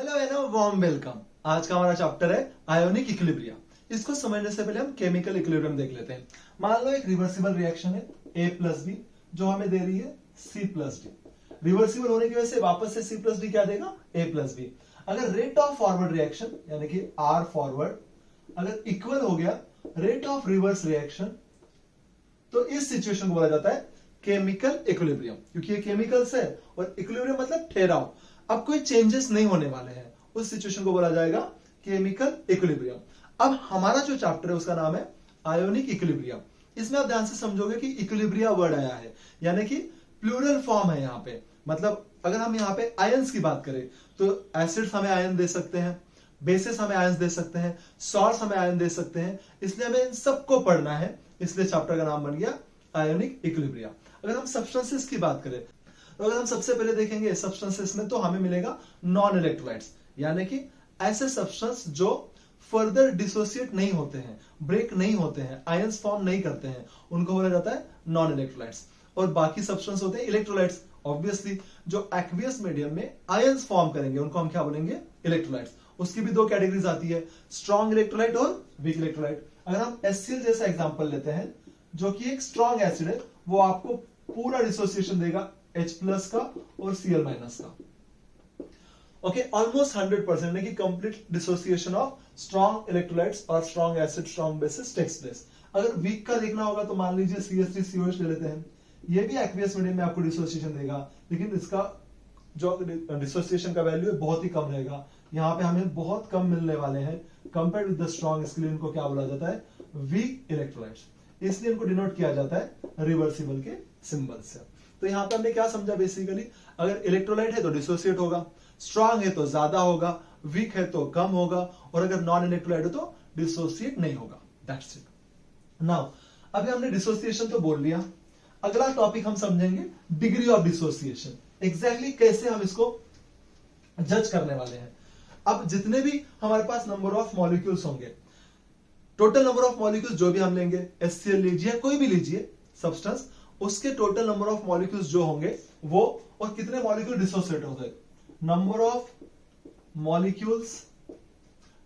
Hello hello warm welcome. आज का हमारा चैप्टर है आयोनिक इक्विलिब्रियम। इसको समझने से पहले हम केमिकल इक्विलिब्रियम देख लेते हैं। मान लो एक रिवर्सिबल रिएक्शन है A प्लस बी जो हमें दे रही है C प्लस डी। रिवर्सिबल होने की वजह से वापस से C प्लस डी क्या देगा A प्लस बी। अगर रेट ऑफ फॉरवर्ड रिएक्शन यानी कि R फॉरवर्ड अगर इक्वल हो गया रेट ऑफ रिवर्स रिएक्शन तो इस सिचुएशन को बोला जाता है केमिकल इक्विलिब्रियम, क्योंकि ये केमिकल्स है और इक्विलिब्रियम मतलब ठहराव। अब कोई चेंजेस नहीं होने वाले हैं, उस सिचुएशन को बोला जाएगा केमिकल इक्विलिब्रियम। अब हमारा जो चैप्टर है उसका नाम है आयोनिक इक्विलिब्रियम। इसमें आप ध्यान से समझोगे कि इक्विलिब्रिया वर्ड आया है यानी कि प्लूरल फॉर्म है यहाँ पे। मतलब अगर हम यहाँ पे आयंस की बात करें तो एसिड्स हमें आयन दे सकते हैं, बेसिस हमें आयंस दे सकते हैं, सॉल्ट्स हमें आयन दे सकते हैं, इसलिए हमें इन सबको पढ़ना है। इसलिए चैप्टर का नाम बन गया आयोनिक इक्विलिब्रिया। अगर हम सब्सटेंसेस की बात करें तो अगर हम सबसे पहले देखेंगे सब्सटेंसेस में तो हमें मिलेगा नॉन इलेक्ट्रोलाइट्स, यानी कि ऐसे सब्सटेंस जो फर्दर डिसोसिएट नहीं होते हैं, ब्रेक नहीं होते हैं, आयंस फॉर्म नहीं करते हैं, उनको बोला जाता है नॉन इलेक्ट्रोलाइट्स। और बाकी सब्सटेंस होते हैं इलेक्ट्रोलाइट्स। ऑब्वियसली जो एक्वियस मीडियम में आयंस फॉर्म करेंगे उनको हम क्या बोलेंगे इलेक्ट्रोलाइट्स। उसकी भी दो कैटेगरीज आती है, स्ट्रॉन्ग इलेक्ट्रोलाइट और वीक इलेक्ट्रोलाइट। अगर हम HCl जैसा एग्जांपल लेते हैं जो कि एक स्ट्रॉन्ग एसिड है, वो आपको पूरा डिसोसिएशन देगा H प्लस का और Cl माइनस का। ओके, ऑलमोस्ट 100% यानी कि complete dissociation of strong electrolytes और strong acid strong bases takes place. अगर वीक का देखना होगा तो मान लीजिए CH3COH ले लेते हैं। ये भी एक्वियस मीडियम में आपको डिसोसिएशन देगा, लेकिन इसका जो डिसोसिएशन का वैल्यू है बहुत ही कम रहेगा। यहाँ पे हमें बहुत कम मिलने वाले हैं कंपेयर विद द स्ट्रॉन्ग, इसलिए इनको क्या बोला जाता है वीक इलेक्ट्रोलाइट्स। इसलिए इनको डिनोट किया जाता है रिवर्सिबल के सिंबल से। तो यहाँ पे हमने क्या समझा बेसिकली, अगर इलेक्ट्रोलाइट है तो डिसोसिएट होगा, स्ट्रॉन्ग है तो ज्यादा होगा, वीक है तो कम होगा, और अगर नॉन इलेक्ट्रोलाइट है तो डिसोसिएट नहीं होगा। That's it. नाउ अभी हमने डिसोसिएशन तो बोल लिया, अगला टॉपिक हम समझेंगे डिग्री ऑफ डिसोसिएशन। एग्जैक्टली कैसे हम इसको जज करने वाले हैं। अब जितने भी हमारे पास नंबर ऑफ मॉलिक्यूल्स होंगे, टोटल नंबर ऑफ मॉलिक्यूल्स जो भी हम लेंगे, HCl लीजिए कोई भी लीजिए सब्सटेंस, उसके टोटल नंबर ऑफ मॉलिक्यूल्स जो होंगे वो, और कितने मॉलिक्यूल डिसोसिएट होते हैं, number of molecules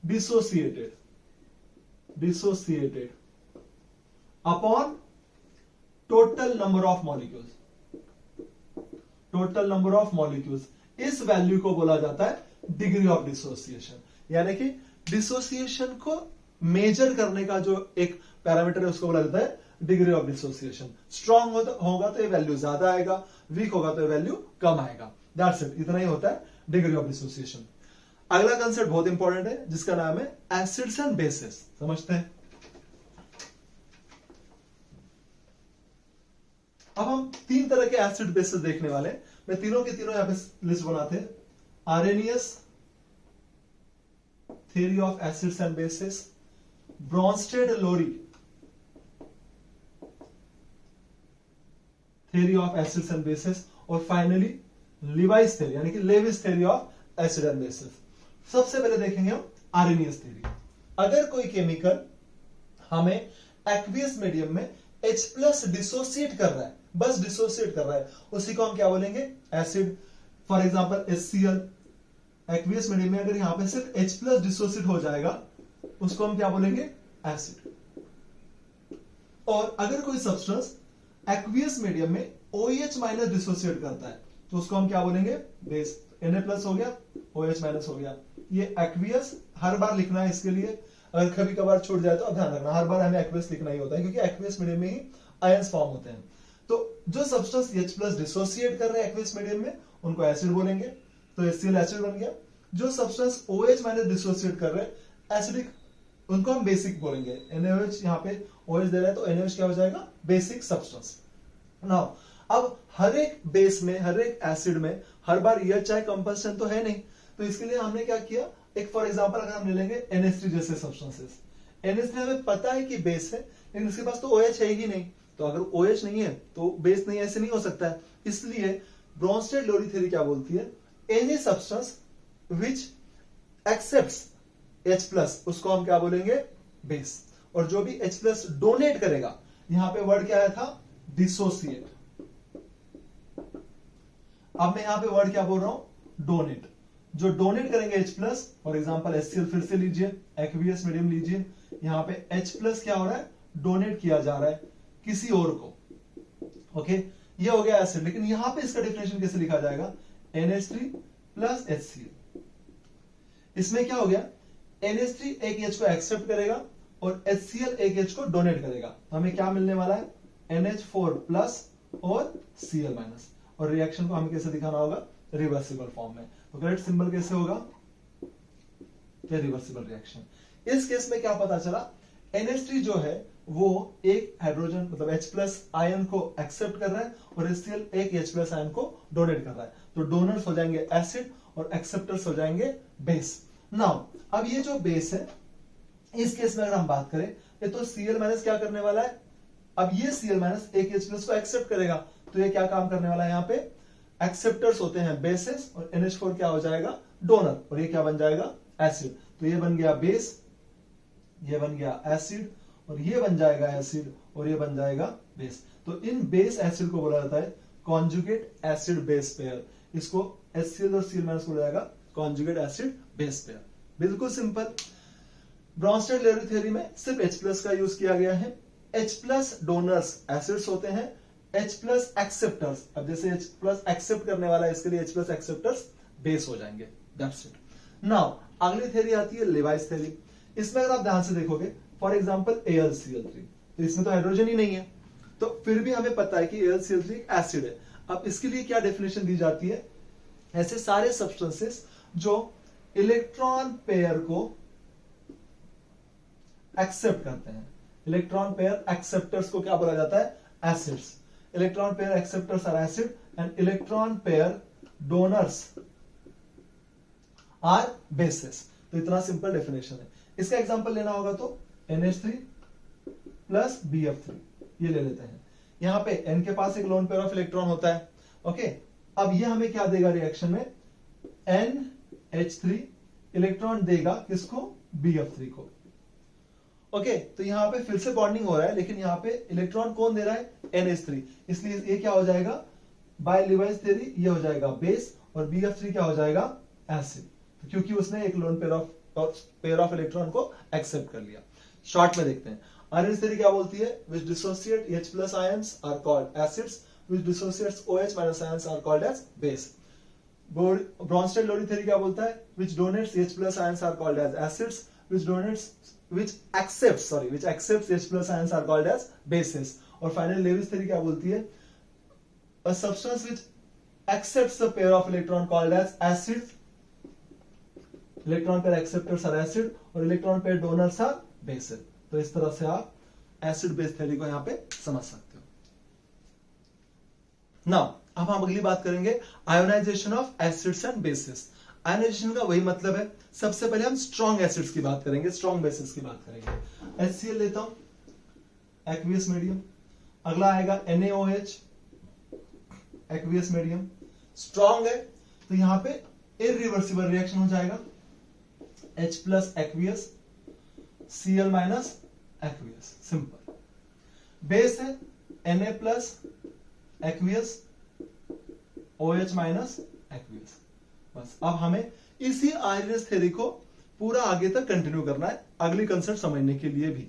dissociated upon total number of molecules, इस वैल्यू को बोला जाता है डिग्री ऑफ डिसोसिएशन। यानी कि डिसोसिएशन को मेजर करने का जो एक पैरामीटर है उसको बोला जाता है डिग्री ऑफ डिसोसिएशन। स्ट्रॉन्ग होगा तो ये वैल्यू ज्यादा आएगा, वीक होगा तो ये वैल्यू कम आएगा। दैट्स इट, इतना ही होता है डिग्री ऑफ डिसोसिएशन। अगला कंसेप्ट बहुत इंपॉर्टेंट है जिसका नाम है एसिड्स एंड बेसिस। समझते हैं। अब हम तीन तरह के एसिड बेसिस देखने वाले हैं। मैं तीनों के तीनों यहां पे लिस्ट बनाते हैं। Arrhenius theory of acids and bases, Bronsted Lowry theory of acids and bases, और फाइनली लिवाइस थ्योरी यानी कि Lewis theory of acid and bases. सबसे पहले देखेंगे हम आरेनियस थ्योरी। अगर कोई केमिकल हमें एक्वियस मीडियम में H प्लस डिसोसिएट कर रहा है, बस डिसोसिएट कर रहा है, उसी को हम क्या बोलेंगे acid. For example HCl aqueous medium में अगर यहां पे सिर्फ H प्लस डिसोसिएट हो जाएगा उसको हम क्या बोलेंगे एसिड। और अगर कोई सब्सटेंस एक्वियस मीडियम में OH माइनस डिसोसिएट करता है तो उसको हम क्या बोलेंगे बेस। Na प्लस हो गया, OH माइनस हो गया। ये एक्वियस हर बार लिखना है, इसके लिए अगर कभी कभार छूट जाए तो ध्यान रखना, हर बार हमें एक्वियस लिखना ही होता है क्योंकि एक्वियस मीडियम में ही आयंस फॉर्म होते हैं। तो जो सब्सटेंस H प्लस डिसोसिएट कर रहे हैं एक्वियस मीडियम में उनको एसिड बोलेंगे, तो HCl एसिड बन गया। जो सब्सटेंस OH माइनस डिसोसिएट कर रहे हैं एसिडिक, उनको हम बेसिक बोलेंगे। NaOH यहाँ पे OH दे रहा है तो NaOH क्या हो जाएगा बेसिक सब्सटेंस। नाउ अब हर एक बेस में, हर एक एसिड में हर बार यह चाहे कंपल्सन तो है नहीं, तो इसके लिए हमने क्या किया, एक फॉर एग्जांपल अगर हम ले लेंगे NH3 जैसे सब्सटेंसेस। NH3 हमें पता है कि बेस है लेकिन इसके पास तो OH है ही नहीं, तो अगर OH नहीं है तो बेस नहीं, ऐसे नहीं हो सकता है। इसलिए ब्रॉन्स्टेड लोरी थ्योरी क्या बोलती है, any substance which accepts H plus उसको हम क्या बोलेंगे बेस, और जो भी H प्लस डोनेट करेगा, यहां पे वर्ड क्या आया था डिसोसिएट। अब मैं यहां पे वर्ड क्या बोल रहा हूं डोनेट। जो डोनेट करेंगे H plus, for example HCl फिर से लीजिए, एक्वियस मीडियम लीजिए, यहाँ पे H प्लस क्या हो रहा है, डोनेट किया जा रहा है किसी और को। ओके, ये हो गया एसिड। लेकिन यहां पे इसका डिफिनेशन कैसे लिखा जाएगा, NH3 प्लस HCl। इसमें क्या हो गया, NH3 एक H को एक्सेप्ट करेगा और HCl एक H को डोनेट करेगा, तो हमें क्या मिलने वाला है, NH4 प्लस और Cl माइनस। और रिएक्शन को हमें कैसे दिखाना होगा, रिवर्सिबल फॉर्म में। तो करेक्ट सिंबल कैसे होगा, रिवर्सिबल रिएक्शन। इस केस में क्या पता चला, NH3 जो है वो एक हाइड्रोजन मतलब H प्लस आयन को एक्सेप्ट कर रहा है और HCl एक H प्लस आयन को डोनेट कर रहा है। तो डोनर्स हो जाएंगे एसिड और एक्सेप्टर्स हो जाएंगे बेस। नाउ अब ये जो बेस है, इस केस में अगर हम बात करें, ये तो Cl माइनस क्या करने वाला है, अब ये Cl माइनस एक H प्लस को एक्सेप्ट करेगा, तो ये क्या काम करने वाला है, यहाँ पे एक्सेप्टर्स होते हैं बेसेस और NH4 क्या हो जाएगा, डोनर, और ये क्या बन जाएगा, एसिड। तो ये बन गया बेस, ये बन गया एसिड, और ये बन जाएगा एसिड, और ये बन जाएगा बेस। तो इन बेस एसिड को बोला जाता है कॉन्जुगेट एसिड बेस पेयर। इसको HCl और Cl माइनस को बोला जाएगा कॉन्जुगेट एसिड बेस पेयर। बिल्कुल सिंपल। ब्रॉन्स्टेड-लेरी थ्योरी में सिर्फ H प्लस का यूज किया गया है। H प्लस डोनर्स एसिड्स होते हैं, H प्लस एक्सेप्टर्स, अब जैसे H प्लस एक्सेप्ट करने वाला है, इसके लिए H प्लस एक्सेप्टर्स बेस हो जाएंगे। That's it. नाउ अगली थ्योरी आती है लेवाइस थ्योरी। इसमें अगर आप ध्यान से देखोगे, फॉर एग्जांपल AlCl3, तो इसमें तो हाइड्रोजन ही नहीं है, तो फिर भी हमें पता है कि AlCl3 एक एसिड है। अब इसके लिए क्या डेफिनेशन दी जाती है, ऐसे सारे सब्सटेंसेस जो इलेक्ट्रॉन पेयर को एक्सेप्ट करते हैं, इलेक्ट्रॉन पेयर एक्सेप्टर्स को क्या बोला जाता है, acids. Electron pair acceptors are acid and electron pair donors are bases. तो इतना सिंपल डेफिनेशन है। इसका एग्जांपल लेना होगा तो NH3 प्लस BF3 ये ले लेते हैं। यहां पे N के पास एक लोन पेयर ऑफ इलेक्ट्रॉन होता है। ओके, अब ये हमें क्या देगा रिएक्शन में, NH3 इलेक्ट्रॉन देगा किसको, BF3 को। ओके, तो यहां पे फिर से बॉन्डिंग हो रहा है, लेकिन यहां पे इलेक्ट्रॉन कौन दे रहा है, NH3, इसलिए ये क्या हो जाएगा, बाय लीवाइस थ्योरी ये हो जाएगा बेस और BF3 क्या हो जाएगा, एसिड, क्योंकि उसने एक लोन पेयर ऑफ इलेक्ट्रॉन को एक्सेप्ट कर लिया। शॉर्ट में देखते हैं, आयरन थ्योरी क्या बोलती है, which dissociate H plus ions are called acids, which dissociates OH minus ions are called as base. Bronsted-Lowry theory क्या बोलता है, which donates H plus ions are called as acids, which accepts H plus ions are called as bases. और finally Lewis theory क्या बोलती है, a substance which accepts the pair of electron called as acid, electron pair acceptors are acid और electron pair donors are bases. तो इस तरह से आप एसिड बेस थ्योरी को यहां पे समझ सकते हो। नाउ अब हम अगली बात करेंगे ionisation of acids and bases. Ionisation का वही मतलब है, सबसे पहले हम स्ट्रॉन्ग एसिड्स की बात करेंगे, स्ट्रॉन्ग बेसिस की बात करेंगे। HCl लेता हूं, एक्वियस मीडियम, अगला आएगा NaOH, एक्वियस मीडियम, स्ट्रॉन्ग है तो यहां पे इरिवर्सिबल रिएक्शन हो जाएगा, H plus aqueous Cl minus aqueous, simple. Base है Na plus aqueous OH minus aqueous. बस अब हमें इसी आयरनेस थ्योरी को पूरा आगे तक कंटिन्यू करना है, अगली कंसेप्ट समझने के लिए भी।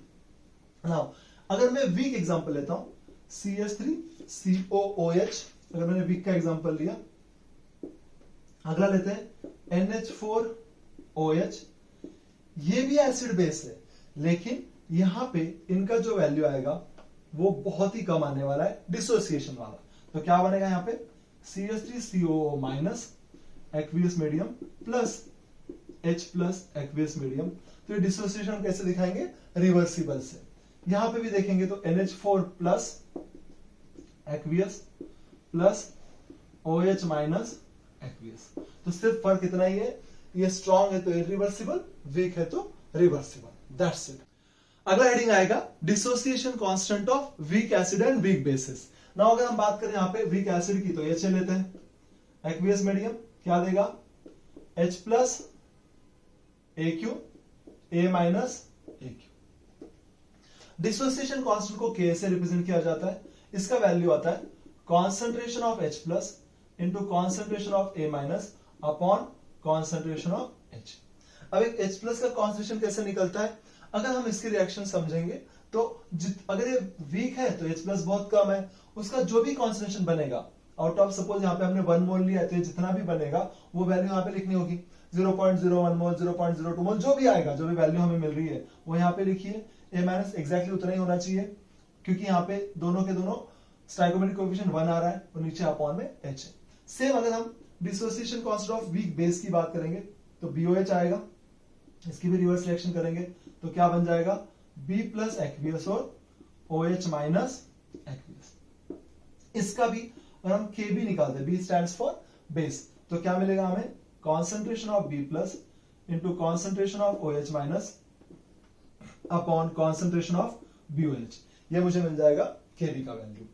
नाउ अगर मैं वीक एग्जांपल लेता हूं, CH3COOH, अगर मैंने वीक का एग्जांपल लिया, अगला लेते हैं NH4OH, ये भी एसिड बेस है, लेकिन यहां पे इनका जो वैल्यू आएगा वो बहुत ही कम आने वाला है, डिसोसिएशन वाला। तो क्या बनेगा यहां पे, CH3COO minus aqueous medium plus H plus aqueous medium. तो ये डिसोसिएशन कैसे दिखाएंगे, रिवर्सिबल से। यहां पे भी देखेंगे तो NH4 plus aqueous plus OH minus aqueous. तो सिर्फ फर्क इतना ही है, ये स्ट्रॉन्ग है तो इरिवर्सिबल, वीक है तो रिवर्सिबल। That's it. अगला हेडिंग आएगा dissociation constant of weak acid and weak bases. Now अगर हम बात करें यहां पे वीक एसिड की, तो HCl लेते हैं, एक्वियस मीडियम क्या देगा, H plus AQ, A minus AQ। Dissociation constant को K से रिप्रेजेंट किया जाता है, इसका वैल्यू आता है concentration of H plus into concentration of A minus upon concentration of H। अब एक H प्लस का कॉन्सेंट्रेशन कैसे निकलता है, अगर हम इसकी रिएक्शन समझेंगे तो अगर ये वीक है तो H प्लस बहुत कम है, उसका जो भी कॉन्सेंट्रेशन बनेगा आउट ऑफ सपोज यहाँ पे हमने 1 मोल लिया है तो जितना भी बनेगा वो वैल्यू यहाँ पे लिखनी होगी 0.01 मोल 0.02 मोल जो भी आएगा, जो भी वैल्यू हमें मिल रही है वो यहाँ पे लिखिए। A माइनस एग्जैक्टली उतना ही होना चाहिए क्योंकि यहाँ पे दोनों के दोनों स्टाइकोमेट्रिक कोएफिशिएंट 1 आ रहा है और नीचे अपॉन में H है। सेम अगर हम dissociation constant of weak base की बात करेंगे तो BOH आएगा, इसकी भी रिवर्स रिएक्शन करेंगे तो क्या बन जाएगा B प्लस एक्वियस और OH माइनस एक्वियस। इसका भी अगर हम KB निकालते हैं, B स्टैंड्स फॉर बेस, तो क्या मिलेगा हमें concentration of B plus into concentration of OH minus upon concentration of BOH। ये मुझे मिल जाएगा KB का value.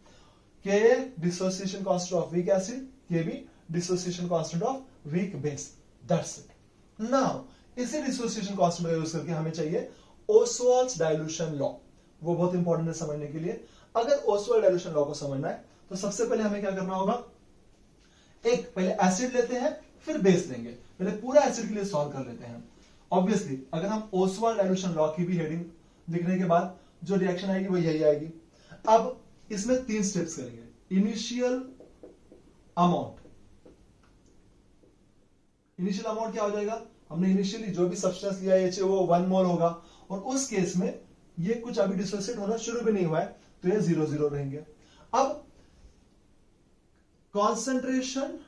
Ka dissociation constant of weak acid, Kb dissociation constant of weak base, that's it. Now इसी dissociation constant का use करके हमें चाहिए ओस्वाल्ड्स dilution law. वो बहुत इंपॉर्टेंट है समझने के लिए। अगर ओस्वाल्ड डाइल्यूशन लॉ को समझना है तो सबसे पहले हमें क्या करना होगा, एक पहले एसिड लेते हैं फिर बेस लेंगे, पहले पूरा एसिड के लिए सॉल्व कर लेते हैं। ऑब्वियसली अगर हम ओस्वाल्ड डाइल्यूशन लॉ की भी हेडिंग लिखने के बाद जो रिएक्शन आएगी वो यही आएगी। अब इसमें 3 स्टेप्स करेंगे। इनिशियल अमाउंट क्या हो जाएगा, हमने इनिशियली जो भी सब्सटेंस लिया है वो 1 मोल होगा और उस केस में ये कुछ अभी डिसोसिएट होना शुरू भी नहीं हुआ है तो ये 0 रहेंगे। अब कॉन्सेंट्रेशन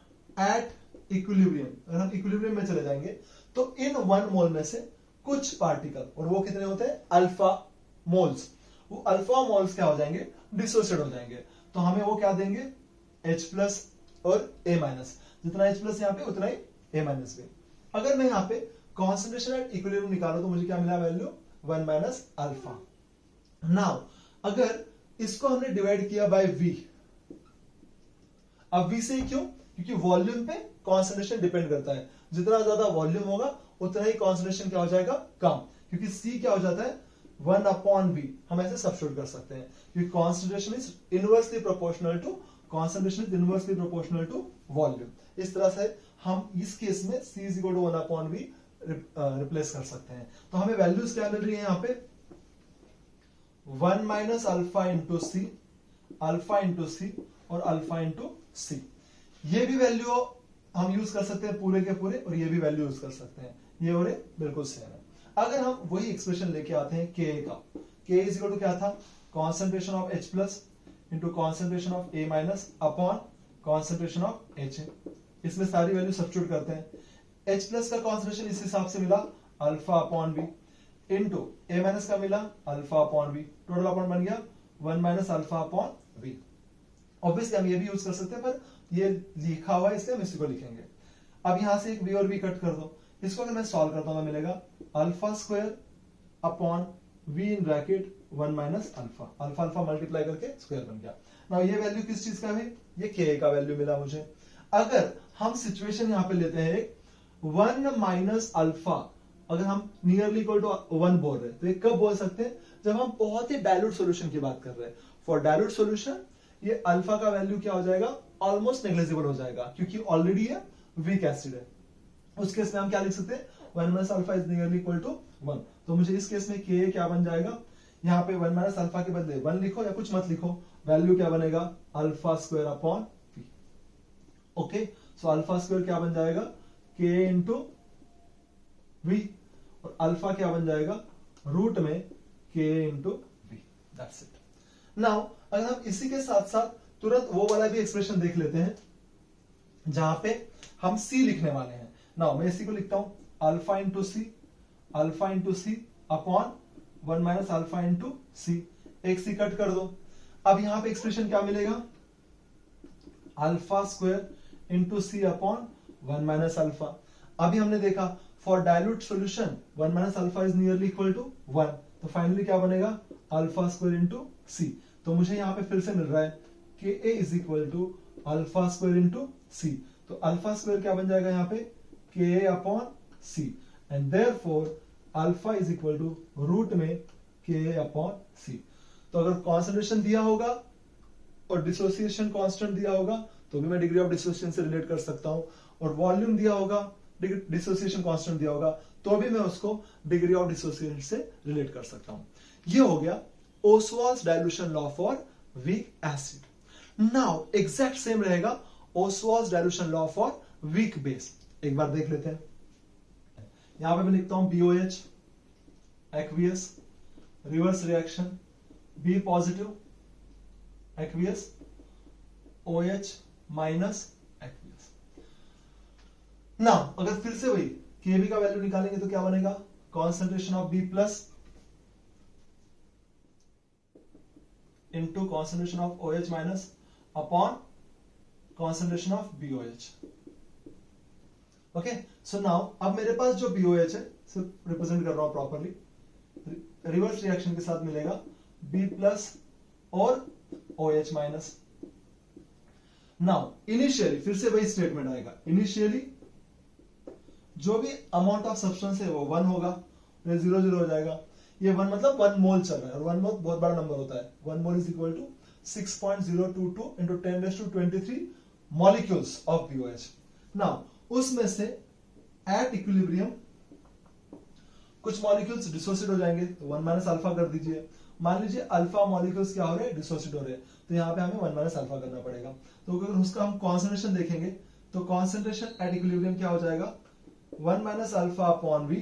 एट इक्विलिब्रियम, अगर हम इक्विलिब्रियम में चले जाएंगे तो इन 1 मोल में से कुछ पार्टिकल, और वो कितने होते हैं अल्फा मोल्स, वो अल्फा मोल्स क्या हो जाएंगे डिसोसिएट हो जाएंगे। तो हमें वो क्या देंगे H प्लस और A माइनस, जितना H प्लस यहाँ पे उतना ही A माइनस भी। अगर मैं यहाँ पे कॉन्सेंट्रेशन एट इक्विलिब्रियम निकालू तो मुझे क्या मिला वैल्यू 1 माइनस अल्फा। नाउ अगर इसको हमने डिवाइड किया बाय V, अब V से क्यों, क्योंकि वॉल्यूम पे कॉन्सेंट्रेशन डिपेंड करता है, जितना ज्यादा वॉल्यूम होगा उतना ही कॉन्सेंट्रेशन क्या हो जाएगा कम, क्योंकि C क्या हो जाता है 1 अपॉन V, हम ऐसे सब्स्टिट्यूट कर सकते हैं क्योंकि concentration is inversely proportional to volume. इस तरह से हम इस केस में C is equal to 1 upon V replace कर सकते हैं। तो हमें वैल्यूज क्या मिल रही है यहाँ पे 1 माइनस अल्फा इंटू सी, अल्फा इंटू सी और अल्फा इंटू सी। ये भी वैल्यू हम यूज कर सकते हैं पूरे के पूरे और ये भी वैल्यू यूज कर सकते हैं, ये और बिल्कुल सेम है। अगर हम वही एक्सप्रेशन लेके आते हैं Ka का, K इज इक्वल टू क्या था concentration of H plus into concentration of A minus upon concentration of H। इसमें सारी वैल्यू सब्स्टिट्यूट करते हैं। H प्लस का कॉन्सेंट्रेशन इस हिसाब से मिला alpha upon B into A minus का मिला alpha upon B, total upon बन गया 1 minus alpha upon B. Obviously हम ये भी यूज कर सकते हैं पर ये लिखा हुआ है इसलिए हम इसी को लिखेंगे। अब यहां से एक V और V कट कर दो, इसको अगर मैं सॉल्व करता हूं तो मिलेगा alpha square upon V in bracket 1 minus alpha, alpha alpha multiply करके स्क्वायर बन गया। नाउ ये वैल्यू किस चीज का है, ये Ka का वैल्यू मिला मुझे। अगर हम सिचुएशन यहां पे लेते हैं 1 माइनस अल्फा, अगर हम नियरली इक्वल टू 1 बोल रहे हैं तो ये कब बोल सकते हैं, जब हम बहुत ही डायल्यूट सॉल्यूशन की बात कर रहे हैं। फॉर डायल्यूट सॉल्यूशन ये अल्फा का वैल्यू क्या हो जाएगा ऑलमोस्ट नेग्लिजिबल हो जाएगा क्योंकि ऑलरेडी ये वीक एसिड है। उस केस में हम क्या लिख सकते हैं 1 minus alpha is nearly equal to 1। तो मुझे इस केस में Ka क्या बन जाएगा, यहाँ पे 1 माइनस अल्फा के बदले 1 लिखो या कुछ मत लिखो, वैल्यू क्या बनेगा alpha square upon V। Okay, so alpha square क्या बन जाएगा K इंटू V और अल्फा क्या बन जाएगा रूट में K into V, that's it. Now अगर हम इसी के साथ साथ तुरंत वो वाला भी एक्सप्रेशन देख लेते हैं जहां पे हम C लिखने वाले हैं। नाउ मैं इसी को लिखता हूं alpha into C upon 1 minus alpha into सी, एक सी कट कर दो। अब यहां पे एक्सप्रेशन क्या मिलेगा alpha square into C upon 1 minus alpha. अभी हमने देखा for dilute solution 1 minus alpha is nearly equal to 1, तो फाइनली क्या बनेगा अल्फा स्क्वायर इंटू सी। तो मुझे यहां पे फिर से मिल रहा है कि A is equal to alpha square into C, तो अल्फा स्क्वायर क्या बन जाएगा यहाँ पे Ka upon C and therefore alpha is equal to root में Ka अपॉन सी। तो अगर कॉन्सेंट्रेशन दिया होगा और डिसोसिएशन कांस्टेंट दिया होगा तो भी मैं डिग्री ऑफ डिसोसिएशन से रिलेट कर सकता हूं, और वॉल्यूम दिया होगा डिसोसिएशन कांस्टेंट दिया होगा तो भी मैं उसको डिग्री ऑफ डिसोसिएशन से रिलेट कर सकता हूं। ये हो गया Ostwald's dilution law for weak acid. Now exact same रहेगा Ostwald's dilution law for weak base. एक बार देख लेते हैं। यहां पे मैं लिखता हूं BOH aqueous, reverse reaction B positive aqueous, OH minus aqueous. ना अगर फिर से वही Kb का वैल्यू निकालेंगे तो क्या बनेगा, concentration of B plus into concentration of OH minus upon concentration of BOH। Okay, so now अब मेरे पास जो BOH है सिर्फ रिप्रेजेंट कर रहा हूं प्रॉपरली, रिवर्स रिएक्शन के साथ मिलेगा B प्लस और OH माइनस। नाउ इनिशियली फिर से वही स्टेटमेंट आएगा, इनिशियली जो भी अमाउंट ऑफ सब्सटेंस है वो 1 होगा, 0 हो जाएगा। ये 1 मतलब 1 मोल चल रहा है और 1 मोल बहुत बड़ा नंबर होता है। 1 mole is equal to 6.022 into 10⁻23 molecules of BOH। Now उसमें से एट इक्विलिब्रियम कुछ मॉलिक्यूल्स डिसोसिएट हो जाएंगे तो 1 माइनस अल्फा कर दीजिए। मान लीजिए अल्फा मॉलिक्यूल्स क्या हो रहे हैं, डिसोसिएट हो रहे हैं, तो यहाँ पे हमें 1 माइनस अल्फा करना पड़ेगा। तो अगर उसका हम कॉन्सेंट्रेशन देखेंगे तो कॉन्सेंट्रेशन एट इक्विलिब्रियम क्या हो जाएगा, 1 minus alpha upon V,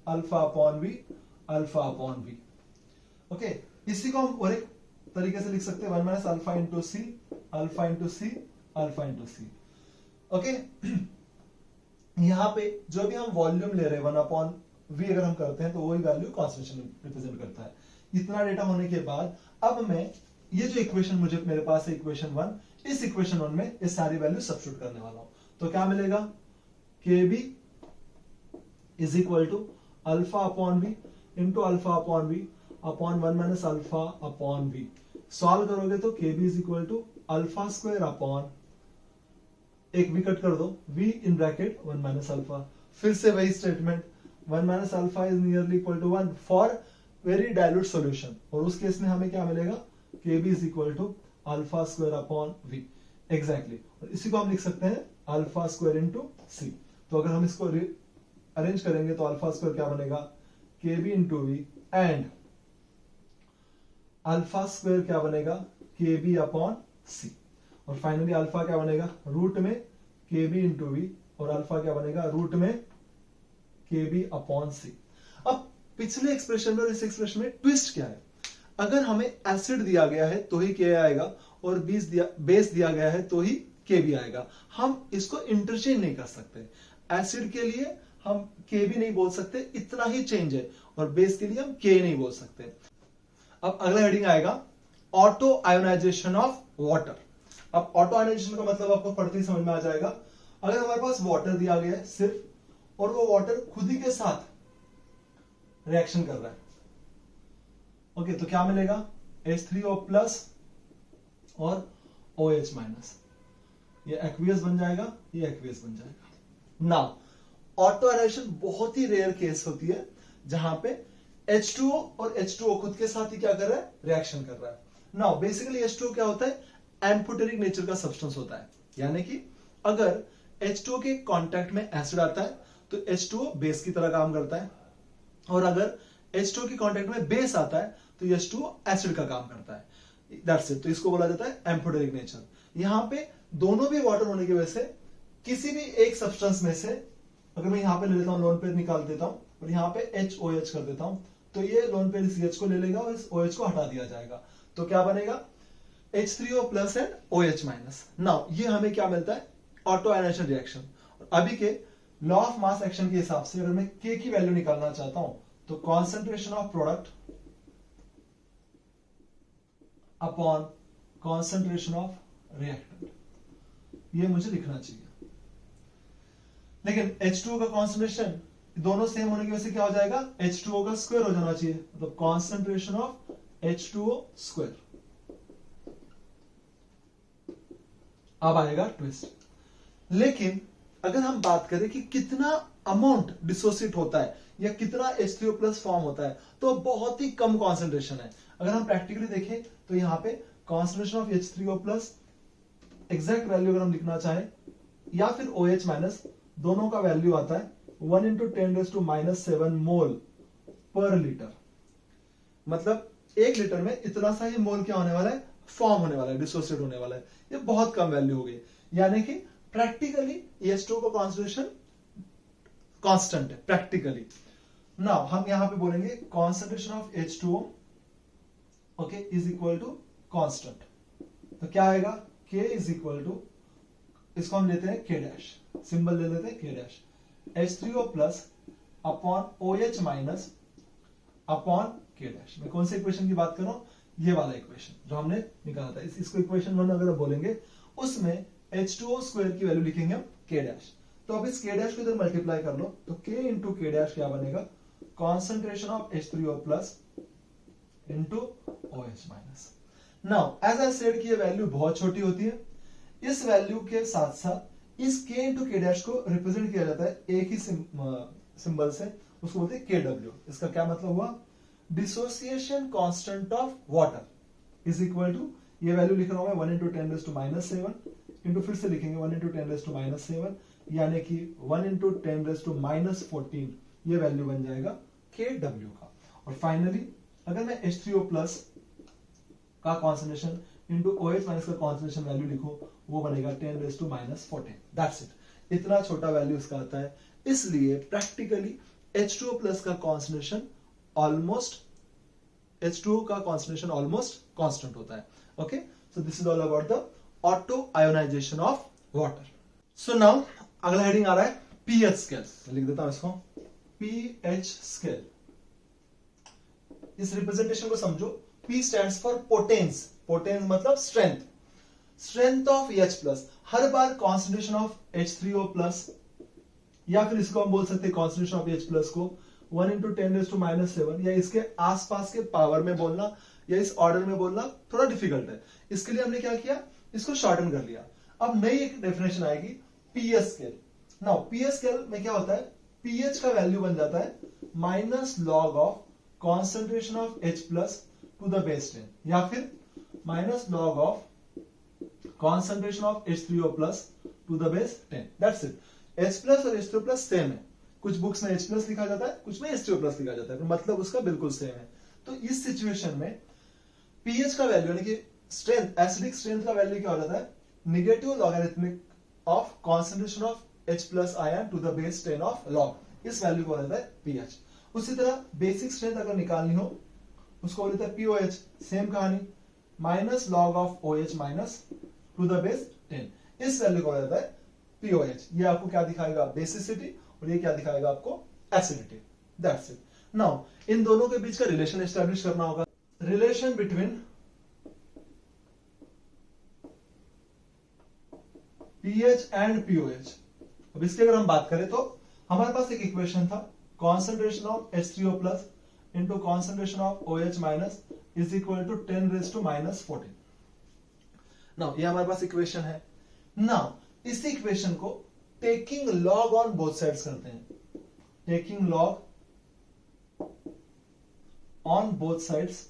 alpha upon V, alpha upon V. Okay, इसी को हम और एक तरीके से लिख सकते हैं 1 माइनस अल्फा इंटू सी, अल्फा इंटू सी, अल्फा इंटू सी। ओके, यहाँ पे जो भी हम वॉल्यूम ले रहे हैं 1 अपॉन वी अगर हम करते हैं तो वही वैल्यू कॉन्सेंट्रेशन रिप्रेजेंट करता है। इतना डेटा होने के बाद अब मैं ये जो इक्वेशन मुझे मेरे पास है इक्वेशन 1, इस इक्वेशन 1 में ये सारी वैल्यू सब्स्टिट्यूट करने वाला हूं। तो क्या मिलेगा, Kb is equal to alpha upon V into alpha upon V upon 1 minus alpha upon V. Solve करोगे तो Kb is equal to alpha square upon, एक वी कट कर दो, v in bracket 1 minus alpha. फिर से वही statement, 1 minus alpha is nearly equal to 1 for very dilute solution, और उस केस में हमें क्या मिलेगा, Kb is equal to alpha square upon v। Exactly, और इसी को हम लिख सकते हैं अल्फा स्क्वायर इंटू सी। तो अगर हम इसको अरेंज करेंगे तो अल्फा स्क्वायर क्या बनेगा, Kb into V, and alpha square क्या बनेगा, Kb अपॉन सी। और फाइनली अल्फा क्या बनेगा, रूट में Kb इंटू वी, और अल्फा क्या बनेगा, रूट में Kb अपॉन सी। अब पिछले एक्सप्रेशन में और इस एक्सप्रेशन में ट्विस्ट क्या है, अगर हमें एसिड दिया गया है तो ही Ka आएगा और बेस दिया गया है तो ही Kb आएगा। हम इसको इंटरचेंज नहीं कर सकते, एसिड के लिए हम Kb नहीं बोल सकते, इतना ही चेंज है, और बेस के लिए हम K नहीं बोल सकते। अब अगला हेडिंग आएगा ऑटो आयोनाइजेशन ऑफ वाटर। अब ऑटो आयोनाइजेशन का मतलब आपको पढ़ते ही समझ में आ जाएगा। अगर हमारे पास वाटर दिया गया है सिर्फ, और वो वाटर खुद ही के साथ रिएक्शन कर रहा है, ओके, तो क्या मिलेगा, H3O प्लस और OH माइनस, ये एक्वियस बन जाएगा, ये एक्वियस बन जाएगा। नाउ ऑटो आयोनाइजेशन बहुत ही रेयर केस होती है जहां पे H2O और H2O खुद के साथ ही क्या कर रहा है, रिएक्शन कर रहा है। नाउ बेसिकली H2O क्या होता है, एम्फोटेरिक नेचर का सब्सटेंस होता है, यानी कि अगर H2O के कांटेक्ट में एसिड आता है तो H2O बेस की तरह काम करता है, और अगर H2O के कांटेक्ट में बेस आता है तो H2O एसिड का काम करता है। That's it. तो इसको बोला जाता है एम्फोटेरिक नेचर। यहां पे दोनों भी वाटर होने की वजह से किसी भी एक सब्सटेंस में से, अगर मैं यहां पे ले लेता हूं, लोन पेयर निकाल देता हूं और यहां पे HOH कर देता हूं, तो ये लोन पेयर इस H को ले लेगा और इस OH को हटा दिया जाएगा, तो क्या बनेगा, H3O plus and OH minus. Now ये हमें क्या मिलता है, ऑटो आयोनाइजेशन रिएक्शन। अभी के लॉ ऑफ मास एक्शन के हिसाब से अगर मैं K की वैल्यू निकालना चाहता हूं तो concentration of product upon concentration of reactant, ये मुझे लिखना चाहिए। लेकिन H2O का कॉन्सेंट्रेशन दोनों सेम होने की वजह से क्या हो जाएगा, H2O का स्क्वायर हो जाना चाहिए, मतलब कॉन्सेंट्रेशन ऑफ H2O स्क्वायर। अब आएगा ट्विस्ट। लेकिन अगर हम बात करें कि कितना अमाउंट डिसोसिएट होता है या कितना H3O प्लस फॉर्म होता है, तो बहुत ही कम कॉन्सेंट्रेशन है। अगर हम प्रैक्टिकली देखें तो यहां पे concentration of H3O plus exact value अगर हम लिखना चाहें, या फिर OH माइनस, दोनों का वैल्यू आता है 1 इंटू 10⁻⁻7 मोल पर लीटर। मतलब 1 लीटर में इतना सा ही मोल क्या होने वाला है, फॉर्म होने वाला है, डिसोसिएट होने वाला है। ये बहुत कम वैल्यू हो गई, यानी कि प्रैक्टिकली H2O का कॉन्सेंट्रेशन कांस्टेंट है प्रैक्टिकली। नाउ हम यहां पे बोलेंगे concentration of H2O okay is equal to constant. तो क्या आएगा, K इज इक्वल टू, इसको हम लेते हैं K डैश, सिंबल ले लेते हैं K dash, H3O plus upon OH minus upon K dash. मैं कौन से इक्वेशन की बात कर रहा हूं, ये वाला इक्वेशन जो हमने निकाला था। इसको इक्वेशन 1 अगर बोलेंगे, उसमें H2O स्क्वायर की वैल्यू लिखेंगे हम K डैश। तो अब इस K डैश को इधर मल्टीप्लाई कर लो, तो K इंटू K डैश क्या बनेगा, concentration of H3O plus into OH minus. Now as I said कि ये वैल्यू बहुत छोटी होती है, इस वैल्यू के साथ साथ इस K इंटू K डैश को रिप्रेजेंट किया जाता है एक ही सिंबल से, उसको बोलते हैं KW। इसका क्या मतलब हुआ, dissociation constant of water is equal to, ये वैल्यू लिख रहा हूं मैं 1 इंटू 10⁻⁷ इंटू फिर से लिखेंगे 1 इंटू 10⁻⁷, यानी कि 1 इंटू 10⁻14, ये वैल्यू बन जाएगा KW का। और फाइनली अगर मैं H3O प्लस का कॉन्सेंट्रेशन इंटू OH माइनस का कॉन्सेंट्रेशन वैल्यू लिखूं, वो बनेगा 10⁻14। That's it. इतना छोटा वैल्यू इसका आता है, इसलिए प्रैक्टिकली H2O प्लस का कॉन्सेंट्रेशन ऑलमोस्ट, H2O का कॉन्सेंट्रेशन ऑलमोस्ट कांस्टेंट होता है। Okay, so this is all about the auto ionization of water. So now अगला हेडिंग आ रहा है पीएच स्केल। लिख देता हूं इसको, पीएच स्केल। इस रिप्रेजेंटेशन को समझो, P stands for potence, potence मतलब strength, strength of H plus. हर बार कॉन्सेंट्रेशन ऑफ H3O प्लस, या फिर इसको हम बोल सकते हैं कॉन्सेंट्रेशन ऑफ H प्लस को 1 इंटू 10⁻⁷, या इसके आसपास के पावर में बोलना या इस ऑर्डर में बोलना थोड़ा डिफिकल्ट है, इसके लिए हमने क्या किया, इसको शॉर्टन कर लिया। अब नई एक डेफिनेशन आएगी pH scale. Now pH scale में क्या होता है, पीएच का वैल्यू बन जाता है minus log of concentration of H plus two the base 10, या फिर minus log of concentration of H3O plus two the base 10। That's it. H plus और H3O प्लस सेम है, कुछ बुक्स में H प्लस लिखा जाता है, कुछ में H3O प्लस लिखा जाता है, मतलब उसका बिल्कुल सेम है। तो इस सिचुएशन में पीएच का वैल्यू यानी कि स्ट्रेंथ, एसिडिक स्ट्रेंथ का वैल्यू क्या हो जाता है, negative logarithmic of concentration of H plus ion to the base 10 of log, इस वैल्यू को हो जाता है पीएच। उसी तरह बेसिक स्ट्रेंथ अगर निकालनी हो, उसको बोलते हैं पीओएच, सेम कहानी, minus log of OH minus two the base 10, इस वैल्यू को हो जाता है पीओएच। ये आपको क्या दिखाएगा, बेसिसिटी, और ये क्या दिखाएगा आपको, acidity. That's it. Now in दोनों के बीच का रिलेशन एस्टैब्लिश करना होगा, relation between pH and pOH. अब इसकी अगर हम बात करें तो हमारे पास एक इक्वेशन था, concentration of H3O plus into concentration of OH minus is equal to 10⁻⁻14। Now ये हमारे पास इक्वेशन है। नाउ इस इक्वेशन को taking log on both sides करते हैं, taking log on both sides,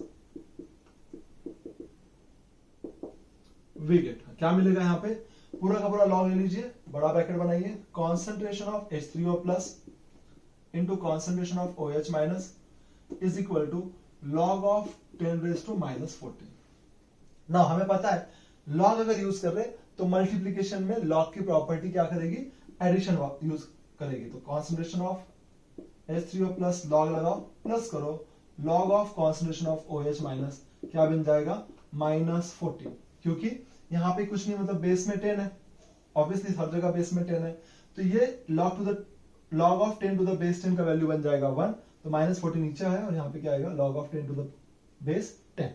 we get, क्या मिलेगा यहां पे, पूरा का पूरा लॉग ले लीजिए, बड़ा ब्रैकेट बनाइए, concentration of H3O plus into concentration of OH minus is equal to log of 10⁻⁻14। Now हमें पता है लॉग अगर यूज कर रहे तो मल्टीप्लीकेशन में लॉग की प्रॉपर्टी क्या करेगी, एडिशन यूज करेगी। तो concentration of H3O plus log लगाओ, प्लस करो log of concentration of OH minus, क्या बन जाएगा, -14, क्योंकि यहां पे कुछ नहीं, मतलब बेस में 10 है, ऑब्वियसली हर जगह बेस में 10 है, तो ये log of 10 to the base 10 का वैल्यू बन जाएगा 1, तो -14 नीचे है और यहाँ पे क्या आएगा, log of 10 to the base 10।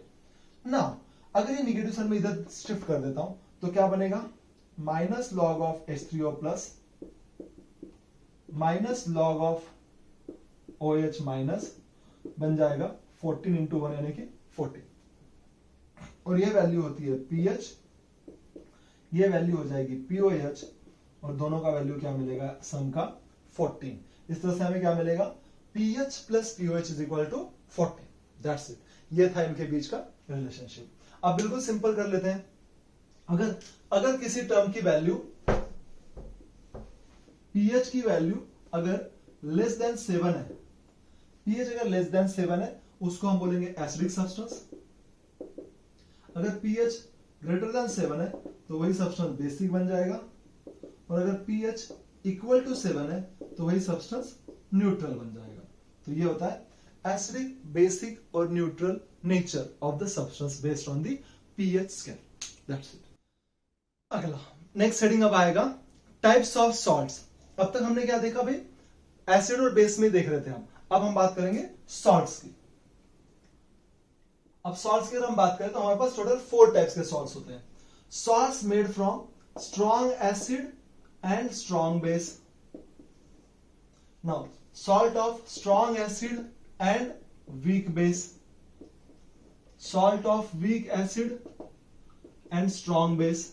Now अगर ये निगेटिव साइन में इधर शिफ्ट कर देता हूं तो क्या बनेगा, minus log of H3O plus minus log of OH minus बन जाएगा 14 इंटू 1 यानी कि 40, और ये वैल्यू होती है पीएच, ये वैल्यू हो जाएगी पीओएच, और दोनों का वैल्यू क्या मिलेगा, सम का 14। इस तरह से हमें क्या मिलेगा, pH plus pOH is equal to 14। That's it. ये था इनके बीच का रिलेशनशिप। अब बिल्कुल सिंपल कर लेते हैं, अगर किसी टर्म की वैल्यू पीएच की वैल्यू अगर लेस देन 7 है, पीएच अगर लेस देन 7 है उसको हम बोलेंगे एसिडिक सब्सटेंस। अगर पीएच ग्रेटर देन 7 है तो वही सब्सटेंस बेसिक बन जाएगा, और अगर पीएच इक्वल टू 7 है तो वही सब्सटेंस न्यूट्रल बन जाएगा। तो ये होता है एसिडिक, बेसिक और neutral nature of the substance based on the pH scale. That's it. अगला नेक्स्ट हेडिंग अब आएगा टाइप्स ऑफ सॉल्ट्स। अब तक हमने क्या देखा भाई, एसिड और बेस में देख रहे थे हम। अब हम बात करेंगे सॉल्ट्स की। अब सॉल्ट्स की अगर हम बात करें तो हमारे पास टोटल 4 टाइप्स के सॉल्ट्स होते हैं। Salts made from strong acid and strong base. Now salt of strong acid and weak base, salt of weak acid and strong base,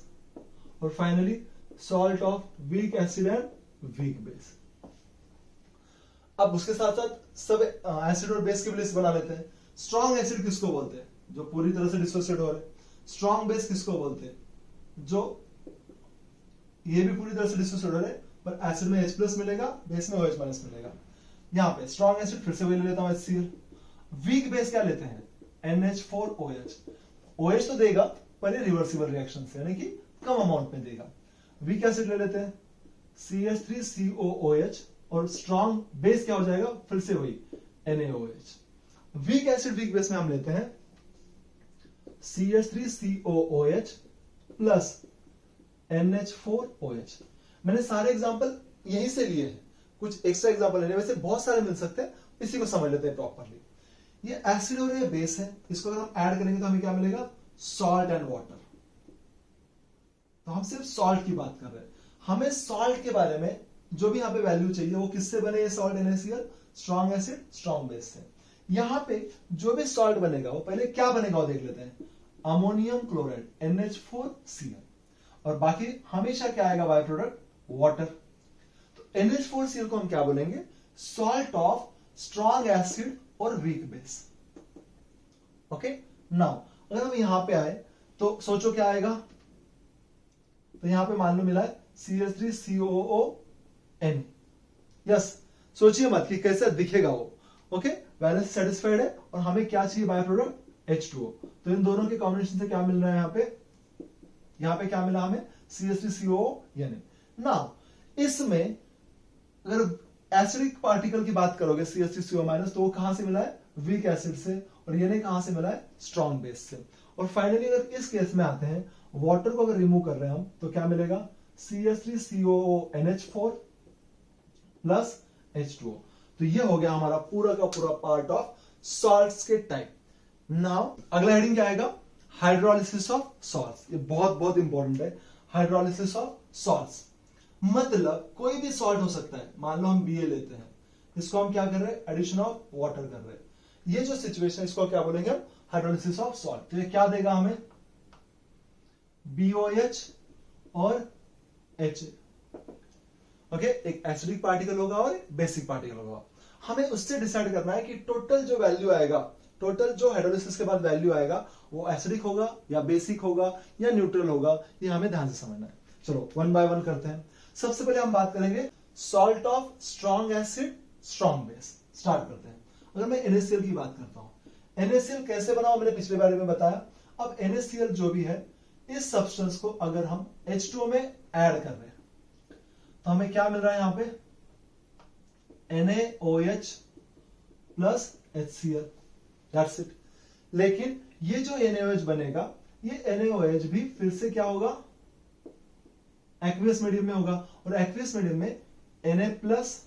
और finally salt of weak acid and weak base। अब उसके साथ साथ सब acid और base की list बना लेते हैं। स्ट्रॉन्ग एसिड किसको बोलते हैं, जो पूरी तरह से डिसोसिएट हो रहे हैं। स्ट्रॉन्ग बेस किसको बोलते हैं, जो ये भी पूरी तरह से डिसोसिएट हो रहे हैं पर एसिड में H+ मिलेगा, बेस में OH- मिलेगा। यहां पे स्ट्रॉन्ग एसिड फिर से वही ले लेता हूं HCl। वीक बेस क्या लेते हैं, NH4OH। OH तो देगा पर ये रिवर्सिबल रिएक्शन से, यानी कि कम अमाउंट में देगा। वीक एसिड ले लेते हैं CH3COOH, और स्ट्रॉन्ग बेस क्या हो जाएगा, फिर से वही NaOH। Weak acid weak base में हम लेते हैं CH3COOH प्लस NH4OH। मैंने सारे एग्जांपल यहीं से लिए हैं, कुछ एक्स्ट्रा एग्जांपल लेने वैसे बहुत सारे मिल सकते हैं, इसी को समझ लेते हैं प्रॉपरली। ये एसिड और ये बेस है, इसको अगर हम ऐड करेंगे तो हमें क्या मिलेगा, सॉल्ट एंड वाटर। तो हम सिर्फ सॉल्ट की बात कर रहे हैं। हमें सॉल्ट के बारे में जो भी यहाँ पे वैल्यू चाहिए वो किससे बने, ये salt NaCl, strong acid strong base से। यहाँ पे जो भी सॉल्ट बनेगा वो पहले क्या बनेगा वो देख लेते हैं, अमोनियम क्लोराइड NH4Cl, और बाकी हमेशा क्या आएगा बाय प्रोडक्ट, वाटर। तो NH4Cl को हम क्या बोलेंगे, सॉल्ट ऑफ स्ट्रॉन्ग एसिड और वीक बेस। ओके, नाउ अगर हम यहां पे आए तो सोचो क्या आएगा, तो यहां पे मान लो मिला है CH3COON। यस, सोचिए मत कि कैसे दिखेगा वो। ओके, वैलेंस सेटिस्फाइड है और हमें क्या चाहिए, बाय प्रोडक्ट H2O। तो इन दोनों के कॉम्बिनेशन से क्या मिल रहा है, यहां पे क्या मिला हमें, CH3COON। नाउ इसमें अगर एसिडिक पार्टिकल की बात करोगे CH3CO- तो वो कहां से मिला है, वीक एसिड से, और ये कहां से मिला है, स्ट्रॉन्ग बेस से। और फाइनली अगर इस केस में आते हैं, वाटर को अगर रिमूव कर रहे हैं हम तो क्या मिलेगा, CH3COONH4 प्लस H2O। तो ये हो गया हमारा पूरा का पूरा पार्ट ऑफ सॉल्ट्स के टाइप। नाउ अगला हेडिंग क्या आएगा, हाइड्रोलिसिस ऑफ सॉल्ट्स। ये बहुत बहुत इंपॉर्टेंट है, हाइड्रोलिसिस ऑफ सॉल्ट्स। मतलब कोई भी सॉल्ट हो सकता है, मान लो हम BA लेते हैं, इसको हम क्या कर रहे हैं, एडिशन ऑफ वाटर कर रहे हैं। ये जो सिचुएशन, इसको क्या बोलेंगे हम, हाइड्रोलिसिस ऑफ सॉल्ट। तो ये क्या देगा हमें, BOH और HA। ओके, एक एसिडिक पार्टिकल होगा और एक बेसिक पार्टिकल होगा। हमें उससे डिसाइड करना है कि टोटल जो वैल्यू आएगा, टोटल जो हाइड्रोलिसिस के बाद वैल्यू आएगा वो एसिडिक होगा या बेसिक होगा या न्यूट्रल होगा, ये हमें ध्यान से समझना है। चलो वन बाय वन करते हैं। सबसे पहले हम बात करेंगे salt of strong acid strong base. Start करते हैं। अगर मैं NaCl की बात करता हूं, NaCl कैसे बनाओ मैंने पिछले बारे में बताया। अब NaCl जो भी है, इस सब्सटेंस को अगर हम H2O में ऐड कर रहे हैं तो हमें क्या मिल रहा है, यहां पे NaOH plus HCl, that's it. लेकिन ये जो NaOH बनेगा, ये NaOH भी फिर से क्या होगा, एक्वियस मीडियम में होगा, और एक्वियस मीडियम में Na प्लस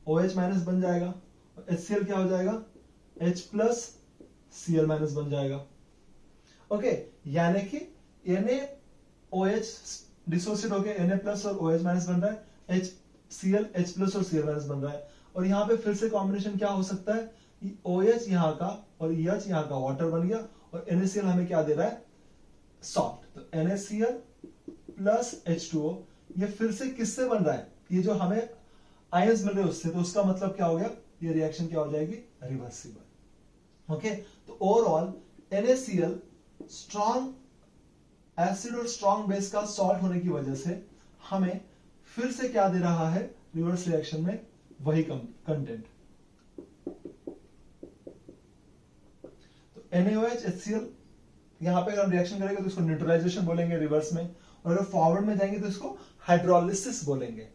OH माइनस बन जाएगा, और HCl क्या हो जाएगा, H प्लस Cl माइनस बन जाएगा। ओके, यानी कि NaOH डिसोसिएट होकर Na प्लस और OH माइनस बन रहा है, HCl H प्लस और Cl माइनस बन रहा है। और यहां पे फिर से कॉम्बिनेशन क्या हो सकता है, OH यहां का और H यहां का वाटर बन गया, और NaCl हमें क्या दे रहा है, सॉल्ट। तो NaCl प्लस H2O, ये फिर से किससे बन रहा है, ये जो हमें आयंस मिल रहे हैं उससे। तो उसका मतलब क्या हो गया, ये रिएक्शन क्या हो जाएगी, रिवर्सिबल। ओके, तो ओवरऑल NaCl स्ट्रॉन्ग एसिड और स्ट्रॉन्ग बेस का सॉल्ट होने की वजह से हमें फिर से क्या दे रहा है रिवर्स रिएक्शन में, वही कंटेंट। तो NaOH HCl, यहां पे अगर हम रिएक्शन करेंगे तो इसको न्यूट्रलाइजेशन बोलेंगे रिवर्स में, और अगर फॉरवर्ड में जाएंगे तो इसको हाइड्रोलिसिस बोलेंगे।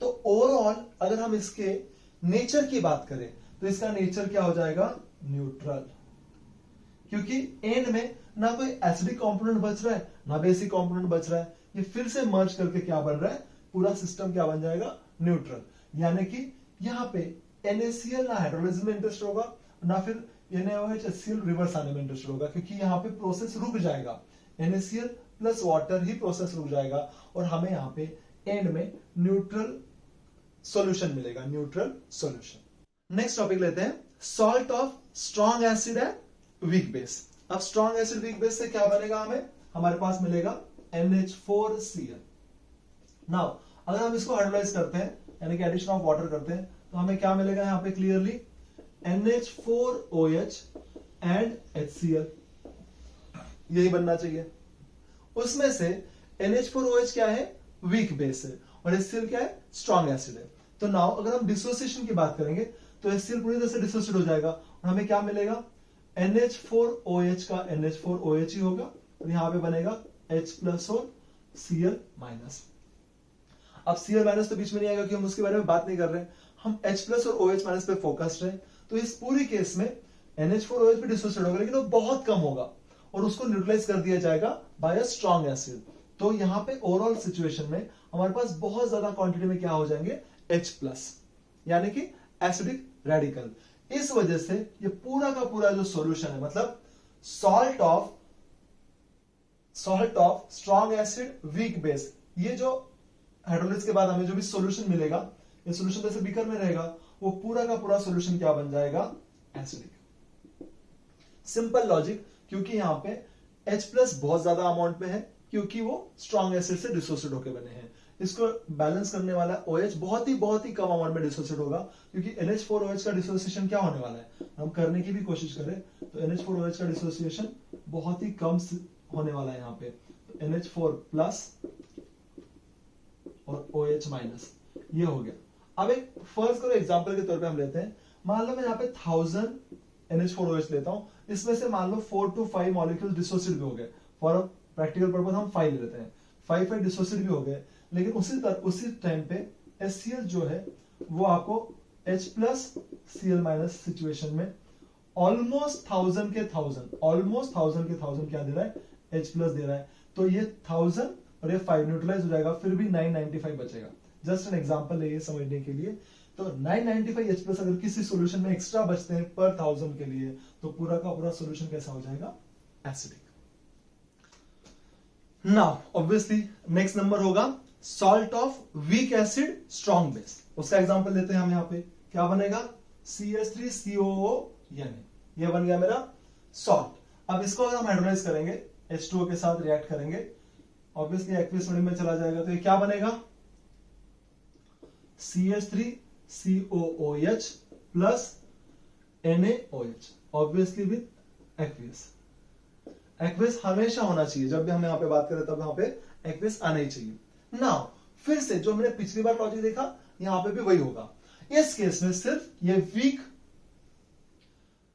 तो ओवरऑल अगर हम इसके नेचर की बात करें तो इसका नेचर क्या हो जाएगा, न्यूट्रल, क्योंकि एंड में ना कोई एसिडिक कंपोनेंट बच रहा है ना बेसिक कंपोनेंट बच रहा है, ये फिर से मर्ज करके क्या बन रहा है, पूरा सिस्टम क्या बन जाएगा, न्यूट्रल। यानी कि यहाँ पे NaCl ना हाइड्रोलिसिस में इंटरेस्ट होगा ना फिर NaOH HCl रिवर्स आने में इंटरेस्ट होगा, क्योंकि यहाँ पे प्रोसेस रुक जाएगा, NaCl प्लस वाटर ही प्रोसेस रुक जाएगा और हमें यहाँ पे एंड में न्यूट्रल सॉल्यूशन मिलेगा, न्यूट्रल सॉल्यूशन। नेक्स्ट टॉपिक लेते हैं, salt of strong acid and weak base. अब स्ट्रॉन्ग एसिड वीक बेस से क्या बनेगा, हमें हमारे पास मिलेगा NH4Cl। नाउ अगर हम इसको हाइड्रोलाइज करते हैं यानी कि एडिशन ऑफ वाटर करते हैं तो हमें क्या मिलेगा यहाँ पे क्लियरली, NH4OH एंड HCl, यही बनना चाहिए। उसमें से NH4OH क्या है, वीक बेस है, और HCl क्या है, स्ट्रॉन्ग एसिड है। तो नाउ अगर हम डिसोसिएशन की बात करेंगे तो HCl पूरी तरह से डिसोसिएट हो जाएगा और हमें क्या मिलेगा, NH4OH का NH4OH ही होगा और यहां पे बनेगा H प्लस और Cl माइनस। अब Cl माइनस तो बीच में नहीं आएगा क्योंकि हम उसके बारे में बात नहीं कर रहे हैं, हम H प्लस और OH माइनस पे फोकस्ड है। तो इस पूरी केस में NH4OH भी डिसोसिएट होगा लेकिन वो बहुत कम होगा और उसको न्यूट्रलाइज कर दिया जाएगा बाय अ स्ट्रॉन्ग एसिड। तो यहाँ पे ओवरऑल सिचुएशन में हमारे पास बहुत ज्यादा क्वांटिटी में क्या हो जाएंगे, H प्लस, यानी कि एसिडिक रेडिकल। इस वजह से ये पूरा का पूरा जो सॉल्यूशन है, मतलब salt of strong acid weak base, ये जो हाइड्रोलिसिस के बाद हमें जो भी सॉल्यूशन मिलेगा, ये सॉल्यूशन जैसे बीकर में रहेगा, वो पूरा का पूरा सॉल्यूशन क्या बन जाएगा, एसिडिक। सिंपल लॉजिक, क्योंकि यहाँ पे H प्लस बहुत ज्यादा अमाउंट में है क्योंकि वो स्ट्रॉन्ग एसिड से डिसोसिएट होकर बने हैं। इसको बैलेंस करने वाला OH बहुत ही कम अमाउंट में डिसोसिएट होगा, क्योंकि NH4OH का डिसोसिएशन क्या होने वाला है, हम करने की भी कोशिश करें तो NH4OH का डिसोसिएशन बहुत ही कम होने वाला है यहाँ पे। तो NH4 प्लस और OH माइनस, ये हो गया। अब एक फर्स्ट करो एग्जांपल के तौर पे हम लेते हैं, मान लो मैं यहाँ पे 1000 NH4OH लेता हूं, इसमें से मान लो 4 to 5 मॉलिक्यूल डिसोसिएट भी हो गए, फॉर प्रैक्टिकल पर्पस हम 5 ले लेते हैं, 5 डिसोसिएट भी हो गए, लेकिन उसी टाइम पे HCl जो है वो आपको H plus Cl minus situation में ऑलमोस्ट 1000 के 1000 क्या दे रहा है, H प्लस दे रहा है। तो ये 1000 और ये 5 न्यूट्रलाइज हो जाएगा, फिर भी 995 बचेगा। जस्ट एन एग्जांपल है ये समझने के लिए। तो 995 H प्लस अगर किसी सॉल्यूशन में एक्स्ट्रा बचते हैं पर 1000 के लिए तो पूरा का पूरा सॉल्यूशन कैसा हो जाएगा, acidic. Now obviously next number होगा salt of weak acid strong base. उसका एग्जांपल लेते हैं हम यहाँ पे, क्या बनेगा, CH3COO, ये बन गया मेरा सॉल्ट। अब इसको अगर हम हाइड्रोलाइज करेंगे H2O के साथ रिएक्ट करेंगे, ऑब्वियसली एक्वियस मीडियम में चला जाएगा, तो ये क्या बनेगा, CH3COOH plus NaOH, obviously with aqueous. Aqueous हमेशा होना चाहिए, जब भी हम यहाँ पे बात करें तब यहाँ पे एक्वियस आना ही चाहिए। नाउ फिर से जो हमने पिछली बार लॉजिक देखा, यहाँ पे भी वही होगा। इस केस में सिर्फ ये वीक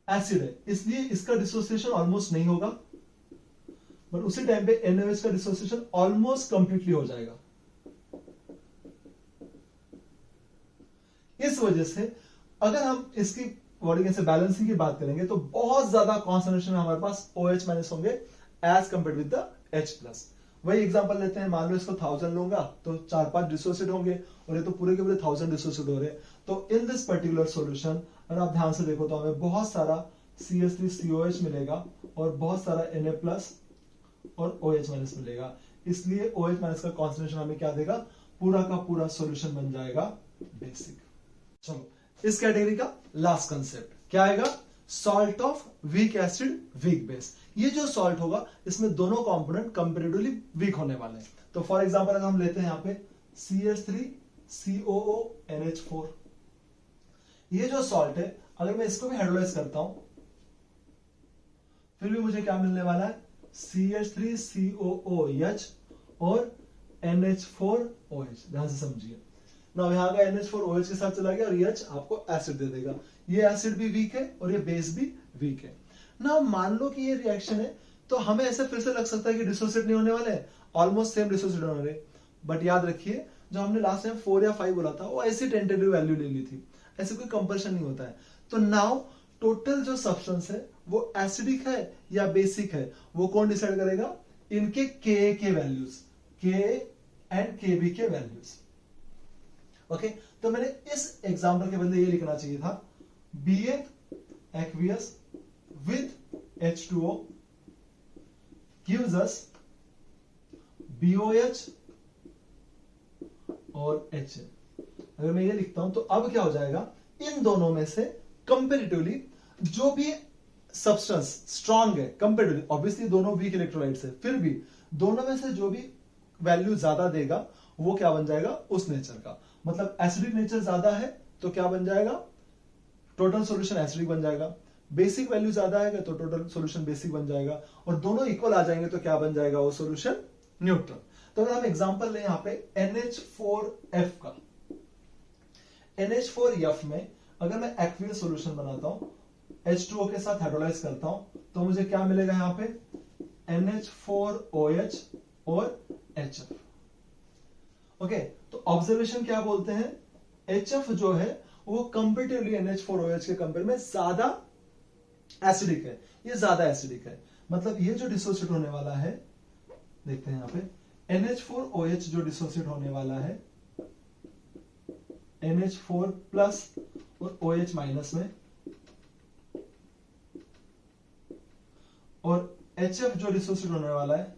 एसिड है, इसलिए इसका डिसोसिएशन ऑलमोस्ट नहीं होगा, बट उसी टाइम पे NaOH का डिसोसिएशन ऑलमोस्ट कंप्लीटली हो जाएगा। इस वजह से अगर हम इसकी बॉडी से बैलेंसिंग की बात करेंगे तो बहुत ज्यादा कॉन्सेंट्रेशन में हमारे पास OH माइनस होंगे as compare with the H plus. वही एग्जांपल लेते हैं, मान लो इसको 1000 लूंगा तो 4-5 डिसोसिएट होंगे और ये तो पूरे के पूरे 1000 डिसोसिएट हो रहे हैं। तो इन दिस पर्टिकुलर सॉल्यूशन अगर आप ध्यान से देखो तो हमें बहुत सारा CH3COH मिलेगा और बहुत सारा Na प्लस और OH माइनस मिलेगा, इसलिए OH माइनस का कॉन्सेंट्रेशन हमें क्या देगा, पूरा का पूरा सॉल्यूशन बन जाएगा बेसिक। चलो इस कैटेगरी का लास्ट कंसेप्ट क्या आएगा, salt of weak acid weak base. ये जो सॉल्ट होगा इसमें दोनों कंपोनेंट कंपैरेटिवली वीक होने वाले हैं। तो फॉर एग्जांपल अगर हम लेते हैं यहाँ पे CH3COONH4, ये जो सॉल्ट है अगर मैं इसको भी हाइड्रोलाइज करता हूं फिर भी मुझे क्या मिलने वाला है, CH3COOH और NH4OH, ध्यान से समझिए ना, यहाँ का NH4OH के साथ चला गया और H आपको एसिड दे देगा। ये एसिड भी वीक है और ये बेस भी वीक है ना। मान लो कि ये रिएक्शन है तो हमें ऐसे फिर से लग सकता है कि डिसोसिएट नहीं होने वाले, ऑलमोस्ट सेम डिसोसिएट होने वाले, बट याद रखिए जो हमने लास्ट टाइम 4 या 5 बोला था वो ऐसी टेंटेटिव वैल्यू ले ली थी, ऐसे कोई कंपल्शन नहीं होता है। तो नाउ टोटल जो सब्सटेंस है वो एसिडिक है या बेसिक है, वो कौन डिसाइड करेगा? इनके के वैल्यूज, के एंड केबी के वैल्यूज। ओके, तो मैंने इस एग्जांपल के बदले ये लिखना चाहिए था, BA aqueous with H2O gives us BOH और HA। अगर मैं ये लिखता हूं तो अब क्या हो जाएगा, इन दोनों में से कंपेरेटिवली जो भी सब्सटेंस स्ट्रांग है कंपेरेटिवली, ऑब्वियसली दोनों वीक इलेक्ट्रोलाइट्स है, फिर भी दोनों में से जो भी वैल्यू ज्यादा देगा वो क्या बन जाएगा? उस नेचर का। मतलब एसिडिक नेचर ज्यादा है तो क्या बन जाएगा? टोटल सॉल्यूशन एसिडिक बन जाएगा। बेसिक वैल्यू ज्यादा है तो टोटल सॉल्यूशन बेसिक बन जाएगा, और दोनों इक्वल आ जाएंगे तो क्या बन जाएगा? वो सॉल्यूशन न्यूट्रल। तो अगर हम एग्जांपल लें यहाँ पे NH4F का, NH4F में अगर मैं एक्वियस सॉल्यूशन बनाता हूं, H2O के साथ हाइड्रोलाइज करता हूं, तो मुझे क्या मिलेगा यहाँ पे? NH4OH और HF। ओके, तो ऑब्जर्वेशन क्या बोलते हैं? HF जो है वो कंपेरेटिवली NH4OH के कंपेयर में ज्यादा एसिडिक है, ये ज्यादा एसिडिक है। मतलब ये जो डिसोसिएट होने वाला है, देखते हैं यहाँ पे, NH4OH जो डिसोसिएट होने वाला है NH4 प्लस और OH माइनस में, और HF जो डिसोसिएट होने वाला है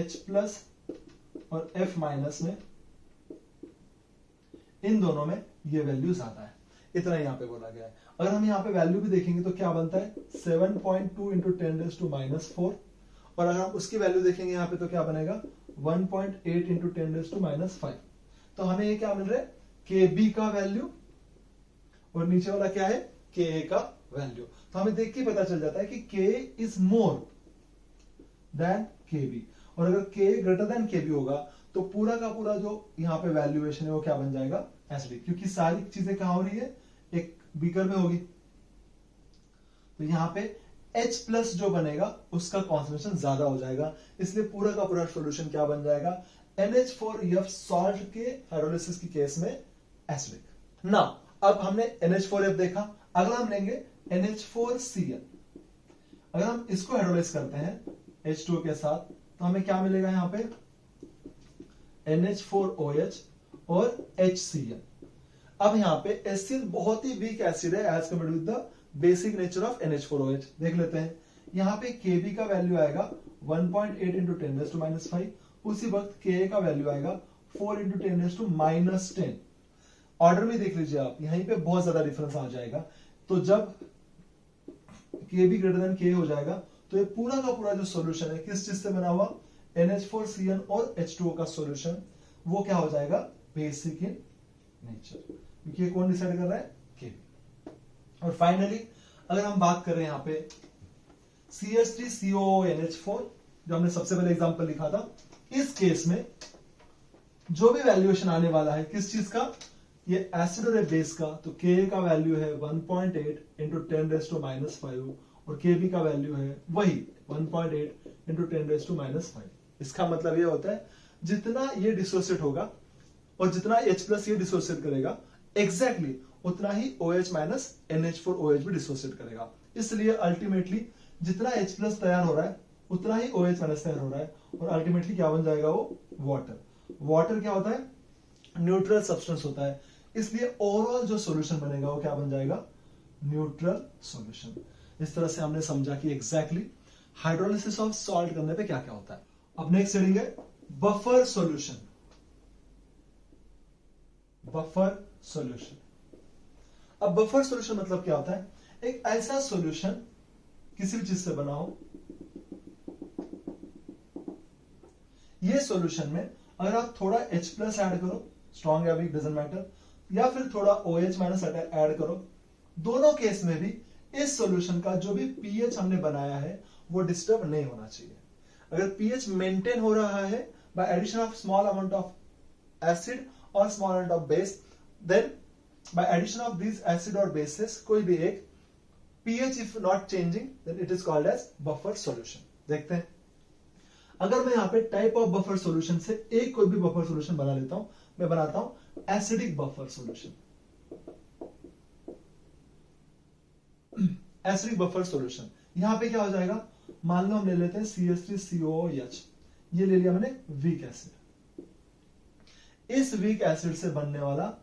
H प्लस और F माइनस में, इन दोनों में ये वैल्यू ज्यादा है। इतना यहां पे बोला गया है। अगर हम यहाँ पे वैल्यू भी देखेंगे तो क्या बनता है? 7.2 इंटू 10⁻⁻⁴, और अगर हम उसकी वैल्यू देखेंगे यहाँ पे तो क्या बनेगा? 1.8 इंटू 10⁻⁵। तो हमें ये क्या मिल रहा है? Kb का वैल्यू, और नीचे वाला क्या है? Ka का वैल्यू। तो हमें देख के पता चल जाता है कि K is more than Kb, और अगर K ग्रेटर देन Kb होगा तो पूरा का पूरा जो यहाँ पे वैल्यूएशन है वो क्या बन जाएगा? एसिडिक, क्योंकि सारी चीजें कहां हो रही है? एक बीकर में होगी। तो यहाँ पे H प्लस जो बनेगा उसका कॉन्सेंट्रेशन ज्यादा हो जाएगा, इसलिए पूरा का पूरा सॉल्यूशन क्या बन जाएगा? NH4F सॉल्ट के हाइड्रोलिसिस की केस में एसिडिक। ना अब हमने NH4F देखा, अगला हम लेंगे NH4Cl। अगर हम इसको हाइड्रोलाइज करते हैं H2O के साथ तो हमें क्या मिलेगा? यहाँ पे NH4OH और HCl। अब यहाँ पे HCl बहुत ही वीक एसिड है as compared with the basic nature of NH4OH। देख लेते हैं, यहाँ पे Kb का वैल्यू आएगा 1.8 इंटू 10⁻⁵, उसी वक्त Ka का वैल्यू आएगा 4 इंटू 10⁻⁻10। ऑर्डर में देख लीजिए आप, यहीं पे बहुत ज्यादा डिफरेंस आ जाएगा। तो जब Kb ग्रेटर देन Ka हो जाएगा तो ये पूरा का पूरा जो सॉल्यूशन है किस चीज से बना हुआ? NH4Cl और H2O का सॉल्यूशन, वो क्या हो जाएगा? बेसिक इन नेचर, क्योंकि ये कौन डिसाइड कर रहा है? Kb। और फाइनली अगर हम बात कर रहे हैं यहाँ पे CH3COONH4, जो हमने सबसे पहले एग्जांपल लिखा था, इस केस में जो भी वैल्यूएशन आने वाला है किस चीज का? ये एसिड और बेस का, तो Ka का वैल्यू है 1.8 इंटू 10⁻⁵, और Kb का वैल्यू है वही 1.8 इंटू 10⁻⁵। इसका मतलब ये होता है जितना ये डिसोसिएट होगा और जितना H प्लस ये डिसोसिएट करेगा एग्जैक्टली उतना ही OH माइनस NH4OH भी डिसोसिएट करेगा। इसलिए अल्टीमेटली जितना H प्लस तैयार हो रहा है उतना ही OH माइनस तैयार हो रहा है, और अल्टीमेटली क्या बन जाएगा? वो वाटर। वाटर क्या होता है? न्यूट्रल सब्सटेंस होता है, इसलिए ओवरऑल जो सॉल्यूशन बनेगा वो क्या बन जाएगा? Neutral solution. इस तरह से हमने समझा कि एग्जैक्टली हाइड्रोलिसिस ऑफ सॉल्ट करने पे क्या क्या होता है। अब नेक्स्ट रीडिंग है बफर सॉल्यूशन। बफर सॉल्यूशन, अब बफर सॉल्यूशन मतलब क्या होता है? एक ऐसा सॉल्यूशन किसी भी चीज से बना हो, ये सॉल्यूशन में अगर आप थोड़ा H प्लस ऐड करो, स्ट्रॉन्ग या वीक डजंट मैटर, या फिर थोड़ा OH माइनस ऐड करो, दोनों केस में भी इस सॉल्यूशन का जो भी पीएच हमने बनाया है वो डिस्टर्ब नहीं होना चाहिए। अगर पीएच मेंटेन हो रहा है by addition of small amount of acid और small amount of base, then by addition of this acid और बेसिस कोई भी एक pH if not changing then it is called as buffer solution. देखते हैं, अगर मैं यहाँ पे टाइप ऑफ बफर सॉल्यूशन से एक कोई भी बफर सॉल्यूशन बना लेता हूं, मैं बनाता हूं acidic buffer solution. Acidic buffer solution यहां पे क्या हो जाएगा, मान लो हम ले लेते हैं CH3COOH, ये ले लिया मैंने वीक एसिड. इस वीक एसिड से बनने वाला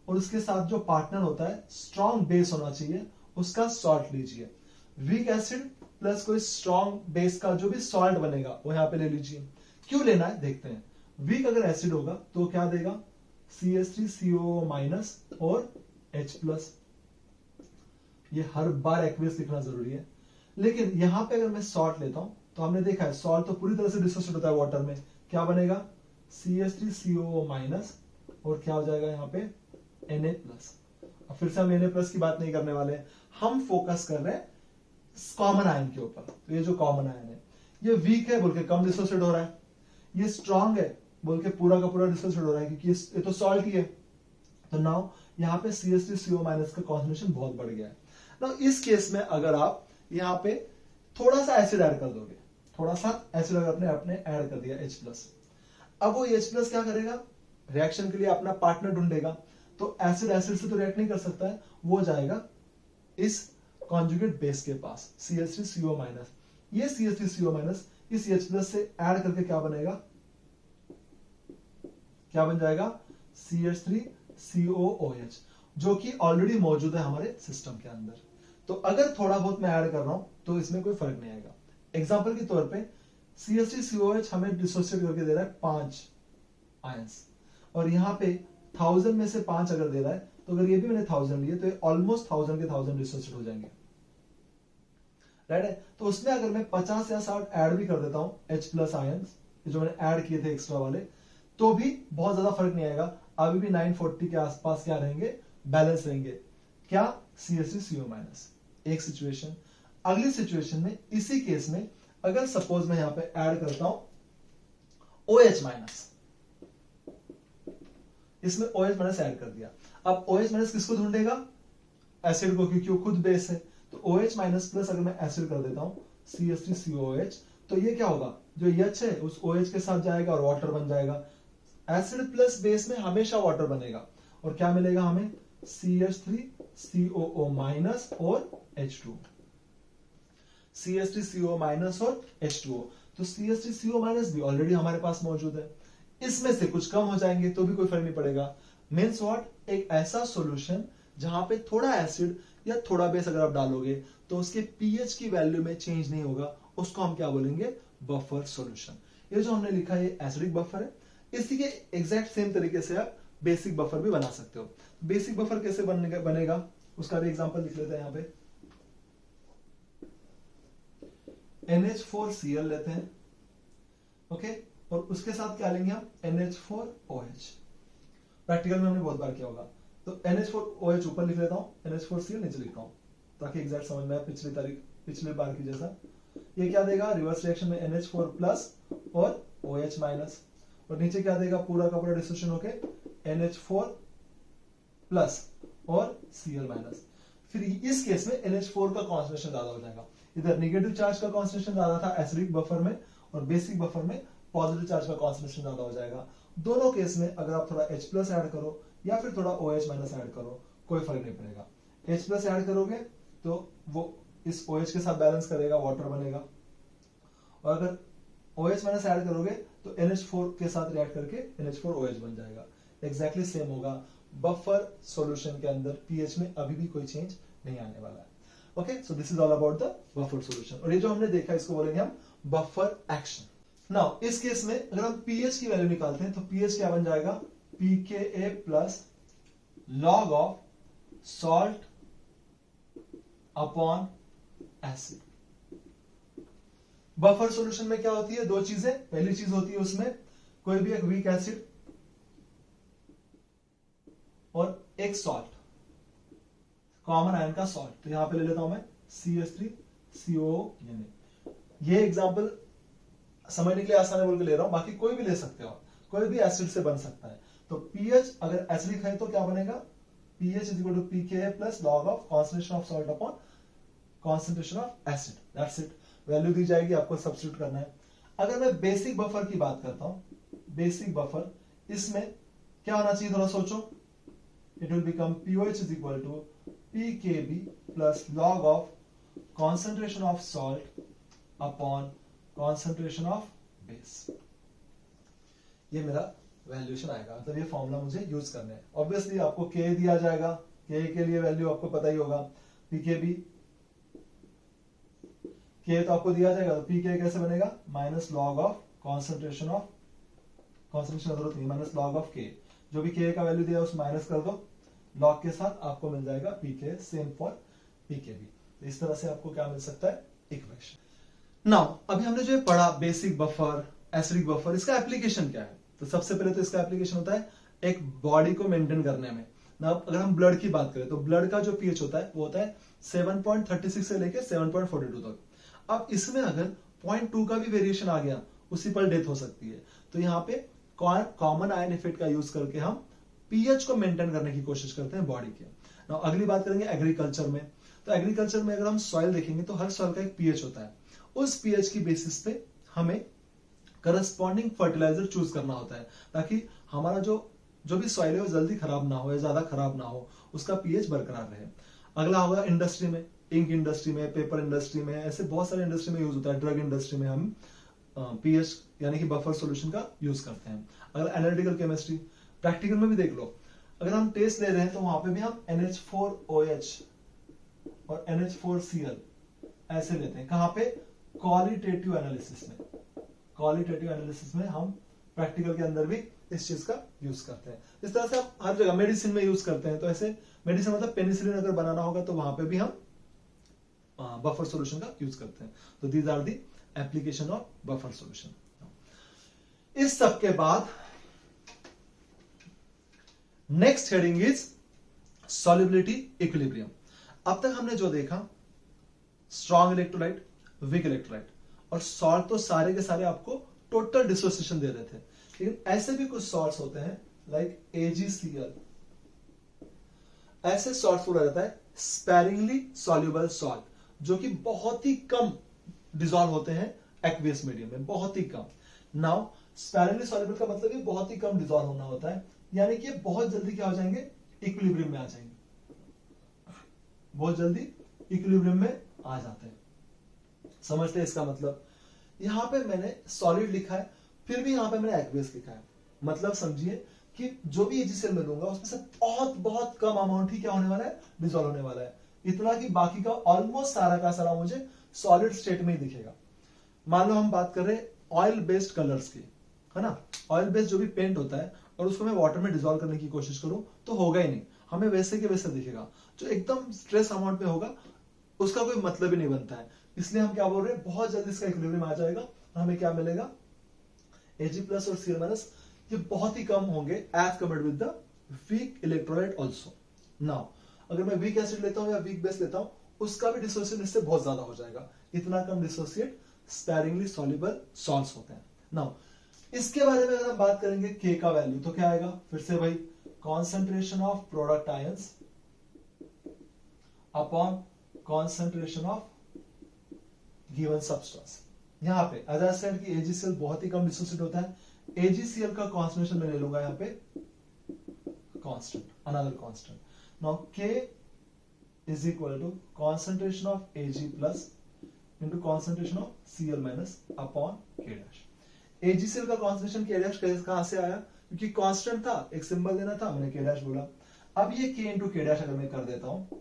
और उसके साथ जो पार्टनर होता है स्ट्रॉन्ग बेस होना चाहिए, उसका सॉल्ट लीजिए. वीक एसिड प्लस कोई स्ट्रॉन्ग बेस का जो भी सॉल्ट बनेगा वो यहां पे ले लीजिए. क्यों लेना है देखते हैं. वीक अगर एसिड होगा तो क्या देगा, CH3CO- और H+. ये हर बार एक्वियस लिखना जरूरी है. लेकिन यहां पे अगर मैं सॉल्ट लेता हूं तो हमने देखा है सॉल्ट तो पूरी तरह से डिसोसिएट होता है वाटर में. क्या बनेगा, CH3CO- और क्या हो जाएगा यहाँ पे Na+. अब फिर से हम Na+ की बात नहीं करने वाले, हम फोकस कर रहे हैं कॉमन आयन के ऊपर. तो ये जो कॉमन आयन है ये वीक है बोल के कम डिसोसिएट हो रहा है, ये स्ट्रॉन्ग है बोल के पूरा का पूरा डिसोसिएट हो रहा है क्योंकि ये तो सॉल्ट ही है. तो नाउ यहाँ पे CH3CO- का कॉन्सेंट्रेशन बहुत बढ़ गया है. नाउ इस केस में अगर आप यहाँ पे थोड़ा सा एसिड ऐड कर दोगे, थोड़ा सा एसिड अगर अपने अपने ऐड कर दिया H+, अब वो H+ क्या करेगा, रिएक्शन के लिए अपना पार्टनर ढूंढेगा. तो एसिड एसिड से तो रिएक्ट नहीं कर सकता है, वो जाएगा इस कॉन्जुगेट बेस के पास CH3CO-. ये CH3CO- इस H+ से ऐड करके क्या बनेगा, क्या बन जाएगा, CH3COOH, जो कि ऑलरेडी मौजूद है हमारे सिस्टम के अंदर. तो अगर थोड़ा बहुत मैं ऐड कर रहा हूं तो इसमें कोई फर्क नहीं आएगा. एग्जांपल के तौर पे CH3COOH हमें डिसोसिएट करके दे रहा है 5 आयंस, और यहां पे 1000 में से 5 अगर दे रहा है तो अगर ये भी मैंने 1000 लिए तो ऑलमोस्ट 1000 के 1000 डिसोसिएट हो जाएंगे. राइट है. तो उसमें अगर मैं 50 या 60 ऐड भी कर देता हूं H+ आयंस जो मैंने ऐड किए थे एक्स्ट्रा वाले, तो भी बहुत ज्यादा फर्क नहीं आएगा. अभी भी 940 के आसपास क्या रहेंगे, बैलेंस रहेंगे. क्या, CH3CO-. एक सिचुएशन. अगली सिचुएशन में इसी केस में अगर सपोज मैं यहां पे ऐड करता हूं OH-, इसमें OH- ऐड कर दिया. अब OH- किसको ढूंढेगा, एसिड को, क्योंकि वो खुद बेस है. तो OH- प्लस अगर मैं एसिड कर देता हूं CH3COOH, तो ये क्या होगा, जो H है उस OH के साथ जाएगा और वाटर बन जाएगा. एसिड प्लस बेस में हमेशा वाटर बनेगा और क्या मिलेगा हमें, CH3COO- और H2O. CH3CO- और H2O. तो CH3CO- भी ऑलरेडी हमारे पास मौजूद है, इसमें से कुछ कम हो जाएंगे तो भी कोई फर्क नहीं पड़ेगा. मीन्स व्हाट, एक ऐसा सॉल्यूशन जहां पे थोड़ा एसिड या थोड़ा बेस अगर आप डालोगे तो उसके pH की वैल्यू में चेंज नहीं होगा, उसको हम क्या बोलेंगे, बफर सॉल्यूशन. ये जो हमने लिखा है ये एसिडिक बफर है. इसी के एग्जैक्ट सेम तरीके से आप बेसिक बफर भी बना सकते हो. बेसिक बफर कैसे बनेगा उसका भी एग्जांपल लिख लेते हैं. यहां पे NH4Cl लेते हैं, ओके, और उसके साथ क्या लेंगे हम, NH4OH. प्रैक्टिकल में हमने बहुत बार किया होगा. तो NH4OH ऊपर लिख लेता हूं, NH4Cl नीचे लिखता हूं ताकि एग्जैक्ट समझ में आए. पिछले बार की जैसा ये क्या देगा, रिवर्स रिएक्शन में NH4+ और OH-, और नीचे क्या देगा, पूरा का पूरा डिसोसिएशन होके NH4+ और Cl-. फिर इस केस में NH4 का कॉन्सेंट्रेशन ज्यादा हो जाएगा. इधर नेगेटिव चार्ज का कॉन्सेंट्रेशन ज्यादा था एसिडिक बफर में, और बेसिक बफर में पॉजिटिव चार्ज का कॉन्सेंट्रेशन ज्यादा हो जाएगा. दोनों केस में अगर आप थोड़ा H+ ऐड करो या फिर थोड़ा OH- ऐड करो, कोई फर्क नहीं पड़ेगा. H+ ऐड करोगे तो वो इस OH के साथ बैलेंस करेगा, वाटर बनेगा, और अगर OH- ऐड करोगे तो NH4 के साथ रिएक्ट करके NH4OH बन जाएगा. एग्जैक्टली सेम होगा. बफर सॉल्यूशन के अंदर pH में अभी भी कोई चेंज नहीं आने वाला है. Okay, so this is all about the buffer solution. और ये जो हमने देखा इसको बोलेंगे हम बफर एक्शन. नाउ इस केस में अगर हम pH की वैल्यू निकालते हैं तो pH क्या बन जाएगा, pKa plus log of salt upon acid. Buffer solution में क्या होती है, दो चीजें. पहली चीज होती है उसमें कोई भी एक वीक एसिड और एक सॉल्ट, कॉमन आयन का सॉल्ट. तो यहां पे ले लेता हूं मैं CH3COO. ये एग्जांपल समझने के लिए आसान है बोल के ले रहा हूं, बाकी कोई भी ले सकते हो, कोई भी एसिड से बन सकता है। तो पीएच अगर एसिडिक है तो क्या बनेगा, pH is equal to pKa plus log of concentration of salt upon concentration of acid, that's it। Value दी जाएगी, आपको सब्स्टिट्यूट करना है। अगर मैं बेसिक बफर की बात करता हूं, बेसिक बफर, इसमें क्या होना चाहिए थोड़ा सोचो, it will become pOH is equal to pKb plus log of concentration of salt upon concentration of base। ये मेरा वैल्यूएशन आएगा, मतलब ये फॉर्मूला मुझे यूज करना है। ऑब्वियसली आपको K दिया जाएगा, K के लिए वैल्यू आपको पता ही होगा, pKb K तो आपको दिया जाएगा, तो pK कैसे बनेगा, माइनस लॉग ऑफ कॉन्सेंट्रेशन जरूरत नहीं, माइनस लॉग ऑफ K, जो भी K का वैल्यू दिया उस माइनस कर दो, लॉग के साथ आपको मिल जाएगा pK, सेम फॉर pKb। तो इस तरह से आपको क्या मिल सकता है, इक्वेशन। नाउ अभी हमने जो पढ़ा बेसिक बफर, एसिडिक बफर, इसका एप्लीकेशन क्या है। तो सबसे पहले तो इसका एप्लीकेशन होता है एक बॉडी को मेंटेन करने में ना। अगर हम ब्लड की बात करें तो ब्लड का जो पीएच होता है वो होता है 7.36 से लेकर 7.42 तक। अब इसमें अगर 0.2 का भी वेरिएशन आ गया, उसी पर डेथ हो सकती है। तो यहाँ पे कॉमन आयन इफेक्ट का यूज करके हम पीएच को मेंटेन करने की कोशिश करते हैं बॉडी के। ना अगली बात करेंगे एग्रीकल्चर में। तो एग्रीकल्चर में अगर हम सॉइल देखेंगे तो हर सॉइल का एक पीएच होता है, उस पीएच की बेसिस पे हमें करस्पॉन्डिंग फर्टिलाइजर चूज करना होता है, ताकि हमारा जो भी सॉइल है वो जल्दी खराब ना हो या ज्यादा खराब ना हो, उसका पीएच बरकरार रहे। अगला होगा इंडस्ट्री में, इंक इंडस्ट्री में, पेपर इंडस्ट्री में, ऐसे बहुत सारे इंडस्ट्री में यूज होता है। ड्रग इंडस्ट्री में हम पीएच यानी कि बफर सॉल्यूशन का यूज करते हैं। अगर एनालिटिकल केमिस्ट्री, प्रैक्टिकल में भी देख लो, अगर हम टेस्ट ले रहे हैं तो वहां पे भी हम NH4OH और NH4Cl ऐसे लेते हैं। कहां पे, क्वालिटेटिव एनालिसिस में। क्वालिटेटिव एनालिसिस में हम प्रैक्टिकल के अंदर भी इस चीज का यूज करते हैं। इस तरह से हम हर जगह मेडिसिन में यूज करते हैं। तो ऐसे मेडिसिन मतलब पेनिसिलिन अगर बनाना होगा तो वहां पे भी हम बफर सॉल्यूशन का यूज करते हैं। तो these are the application of buffer solution. इस सब के बाद next heading is solubility equilibrium. अब तक हमने जो देखा, स्ट्रॉन्ग इलेक्ट्रोलाइट, वीक इलेक्ट्रोलाइट और सॉल्ट, तो सारे के सारे आपको टोटल डिसोसिएशन दे रहे थे। लेकिन ऐसे भी कुछ सॉल्ट्स होते हैं लाइक AgCl, ऐसे सॉल्ट्स बोला जाता है स्पेरिंगली सॉल्युबल सॉल्ट, जो कि बहुत ही कम डिसॉल्व होते हैं एक्वियस मीडियम में, बहुत ही कम। नाउ स्पेरिंगली सॉल्युबल का मतलब ये बहुत ही कम डिसॉल्व होना होता है, यानी कि बहुत जल्दी क्या हो जाएंगे, इक्विलिब्रियम में आ जाएंगे, बहुत जल्दी इक्विलिब्रियम में आ जाते हैं। समझते हैं इसका मतलब। यहां पे मैंने सॉलिड लिखा है, फिर भी यहां पे मैंने एक्वियस लिखा है। मतलब समझिए कि जो भी AgCl मैं लूंगा उसमें से बहुत बहुत कम अमाउंट ही क्या होने वाला है, डिसॉल्व होने वाला है। इतना कि बाकी का ऑलमोस्ट सारा का सारा मुझे सॉलिड स्टेट में ही दिखेगा। मान लो हम बात कर रहे हैं ऑयल बेस्ड कलर्स की, है ना। ऑयल बेस्ड जो भी पेंट होता है और उसको मैं वाटर में डिसॉल्व करने की कोशिश करूं तो होगा ही नहीं, हमें वैसे के वैसे दिखेगा। जो एकदम स्ट्रेस अमाउंट में होगा उसका कोई मतलब ही नहीं बनता है। इसलिए हम क्या बोल रहे हैं, बहुत जल्दी इसका इक्विलिब्रियम आ जाएगा और हमें क्या मिलेगा, Ag प्लस और Cl माइनस, ये बहुत ही कम होंगे as compared with the weak electrolyte also. Now अगर मैं वीक एसिड लेता हूं या वीक बेस लेता हूं, उसका भी डिसोसिएशन इससे बहुत ज्यादा हो जाएगा। इतना कम डिसोसिएट स्पेरिंगली सॉल्युबल सॉल्ट्स होते हैं। नाउ इसके बारे में अगर हम बात करेंगे K का वैल्यू, तो क्या आएगा, फिर से भाई concentration of product ions upon concentration of given substance. यहां पे एज आई सेड कि AgCl बहुत ही कम डिसोसिएट होता है। AgCl का कॉन्सेंट्रेशन मैं ले लूंगा यहां पे constant, another constant. Now K is equal to concentration of Ag plus into concentration of Cl minus upon K dash. AgCl का कॉन्सेंट्रेशन K डैश कहां से आया, क्योंकि कांस्टेंट था, एक सिंबल देना था, मैंने K डैश बोला। अब ये K इंटू K डैश अगर मैं कर देता हूं,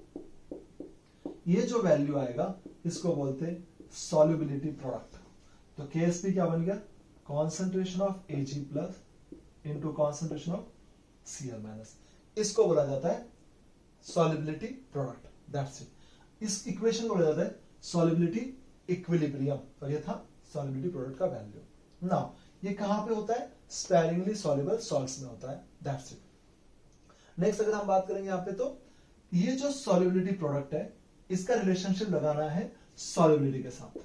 ये जो वैल्यू आएगा इसको बोलते हैं सॉल्युबिलिटी प्रोडक्ट। तो KSP क्या बन गया, concentration of Ag plus into concentration of Cl minus, इसको बोला जाता है सॉल्युबिलिटी प्रोडक्ट, दैट्स इट। इस इक्वेशन को बोला जाता है सॉल्युबिलिटी इक्विलिब्रियम, और ये था सॉल्युबिलिटी प्रोडक्ट का वैल्यू। नाउ ये कहां पे होता है, स्पेरिंगली सॉल्युबल सॉल्ट्स में होता है, दैट्स इट। नेक्स्ट अगर हम बात करेंगे यहां पे, तो ये जो सॉल्युबिलिटी प्रोडक्ट है इसका रिलेशनशिप लगाना है सॉल्युबिलिटी के साथ।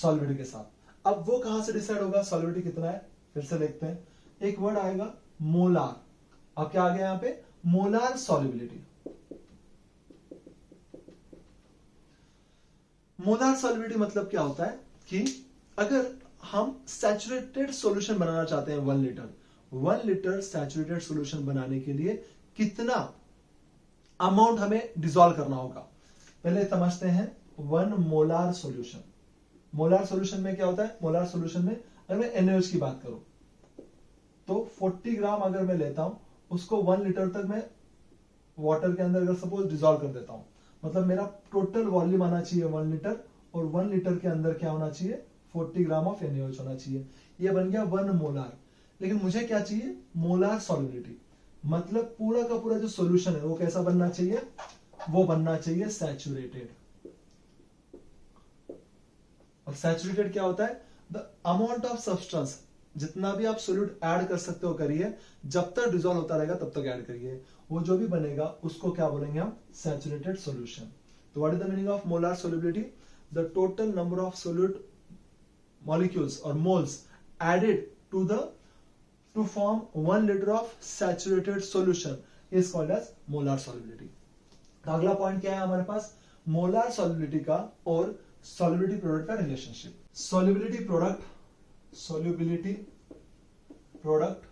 सॉल्युबिलिटी के साथ। अब वो कहां से डिसाइड होगा सॉल्युबिलिटी कितना है, फिर से देखते हैं। एक वर्ड आएगा मोलार। अब क्या आ गया यहां पे, मोलार सॉल्युबिलिटी। मोलार सॉल्युबिलिटी मतलब क्या होता है कि अगर हम सैचुरेटेड सॉल्यूशन बनाना चाहते हैं 1 लीटर सैचुरेटेड सॉल्यूशन बनाने के लिए कितना अमाउंट हमें डिसॉल्व करना होगा। पहले समझते हैं 1 मोलार सॉल्यूशन। मोलार सॉल्यूशन में क्या होता है, मोलार सॉल्यूशन में अगर मैं NaOH की बात करूं तो 40 ग्राम अगर मैं लेता हूं उसको 1 लीटर तक मैं वाटर के अंदर अगर सपोज डिसॉल्व कर देता हूं, मतलब मेरा टोटल वॉल्यूम आना चाहिए 1 लीटर, और 1 लीटर के अंदर क्या होना चाहिए, 40 ग्राम ऑफ NaOH होना चाहिए। ये बन गया 1 मोलार। लेकिन मुझे क्या चाहिए, मोलार सॉल्युबिलिटी, मतलब पूरा का पूरा जो सॉल्यूशन है वो कैसा बनना चाहिए, वो बनना चाहिए सैचुरेटेड। और सैचुरेटेड क्या होता है, द अमाउंट ऑफ सब्सटेंस, जितना भी आप सोल्यूट ऐड कर सकते हो करिए, जब तक डिसॉल्व होता रहेगा तब तक ऐड करिए, वो जो भी बनेगा उसको क्या बोलेंगे हम, सैचुरेटेड सॉल्यूशन। तो what is the meaning of molar solubility, the total number of solute molecules or moles added to form 1 liter of saturated solution is called as molar solubility। तो अगला पॉइंट क्या है हमारे पास, मोलार सॉल्युबिलिटी का और solubility product का relationship. Solubility product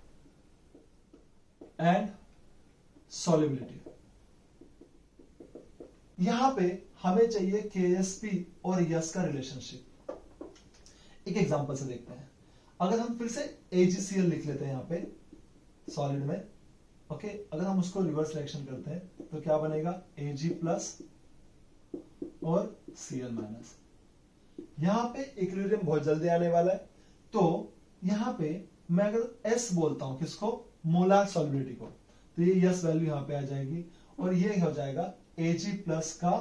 and solubility, यहां पे हमें चाहिए KSP और यस का रिलेशनशिप। एक एग्जांपल से देखते हैं। अगर हम फिर से AgCl लिख लेते हैं यहां पे सॉलिड में, ओके, अगर हम उसको रिवर्स रिएक्शन करते हैं तो क्या बनेगा, Ag प्लस और Cl माइनस। यहां पे इक्विलिब्रियम बहुत जल्दी आने वाला है, तो यहां पे मैं अगर S बोलता हूं किसको, मोलार सॉल्युबिलिटी को, तो ये यस वैल्यू यहां पे आ जाएगी, और ये हो जाएगा Ag प्लस का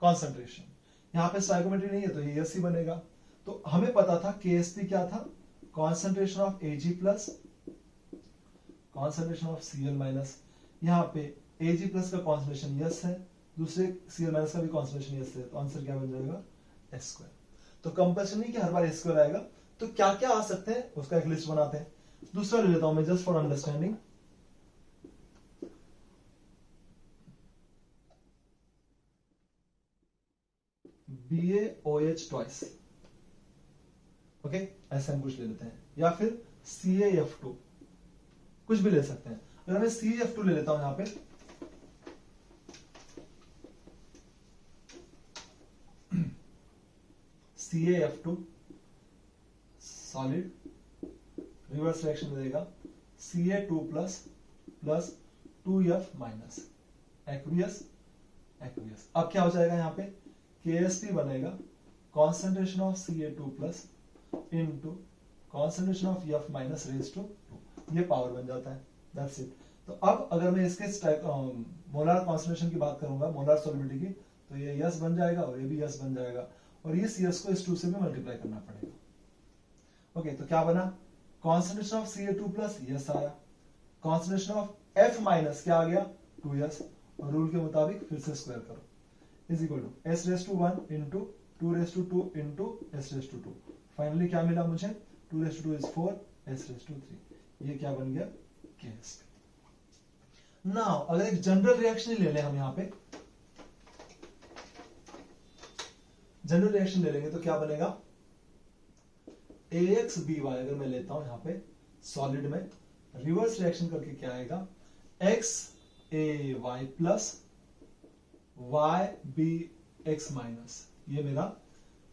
कॉन्सेंट्रेशन। यहां पे स्टोइकोमेट्री नहीं है तो ये यस ही बनेगा। तो हमें पता था KSP क्या था, concentration of Ag plus concentration of Cl minus. यहां पे Ag प्लस का कॉन्सेंट्रेशन यस है, दूसरे Cl माइनस का भी कॉन्सेंट्रेशन यस है, तो आंसर क्या बन जाएगा, S²। तो कंपल्सरी नहीं कि हर बार S² आएगा, तो क्या क्या आ सकते हैं उसका एक लिस्ट बनाते हैं। दूसरा ले लेता हूं मैं just for understanding, BaOH twice, okay, ऐसे हम कुछ ले लेते हैं, या फिर CaF2, कुछ भी ले सकते हैं। अगर मैं CaF2 ले लेता हूं यहां पे, CaF2 सॉलिड, रिवर्स रिएक्शन देगा Ca2 plus plus 2F minus, aqueous aqueous. अब क्या हो जाएगा यहां पे, KSP बनेगा concentration of Ca2 plus into concentration of F minus raise to 2, ये पावर बन जाता है, दैट्स इट। तो अब अगर मैं इसके मोलार कॉन्सेंट्रेशन की बात करूंगा, मोलार सॉल्युबिलिटी की, तो ये यस बन जाएगा और ये भी यस बन जाएगा, और ये CS को इस 2 से भी मल्टीप्लाई करना पड़ेगा। ओके, तो क्या बना, concentration of Ca2 plus yes आया, कॉन्सेंट्रेशन ऑफ F माइनस क्या आ गया, 2S, और रूल के मुताबिक फिर से स्क्वायर करो, is equal to S⁻1 into 2⁻2 into S⁻2। Finally क्या मिला मुझे, 2⁻2 इज 4, S⁻3, ये क्या बन गया, KSP। नाउ अगर एक जनरल रिएक्शन ले लें हम, यहां पे जनरल रिएक्शन ले लेंगे तो क्या बनेगा, AXBY अगर मैं लेता हूं यहां पे सॉलिड में, रिवर्स रिएक्शन करके क्या आएगा, XAY प्लस YBX माइनस, ये मेरा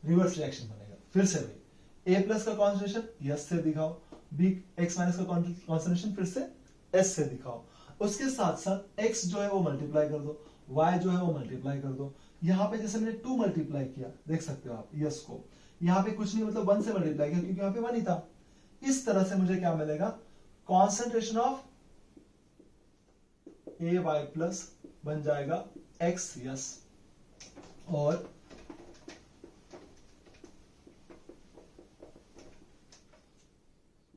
रिवर्स रिएक्शन बनेगा। फिर से भाई A प्लस का कॉन्सेंट्रेशन यस से दिखाओ, B X माइनस का कॉन्सेंट्रेशन फिर से S से दिखाओ, उसके साथ साथ X जो है वो मल्टीप्लाई कर दो, Y जो है वो मल्टीप्लाई कर दो। यहां पे जैसे मैंने 2 मल्टीप्लाई किया, देख सकते हो आप यस को, यहां पे कुछ नहीं, मतलब 1 से मल्टीप्लाई किया क्योंकि यहां पे 1 ही था। इस तरह से मुझे क्या मिलेगा, कॉन्सेंट्रेशन ऑफ AY प्लस बन जाएगा XS, और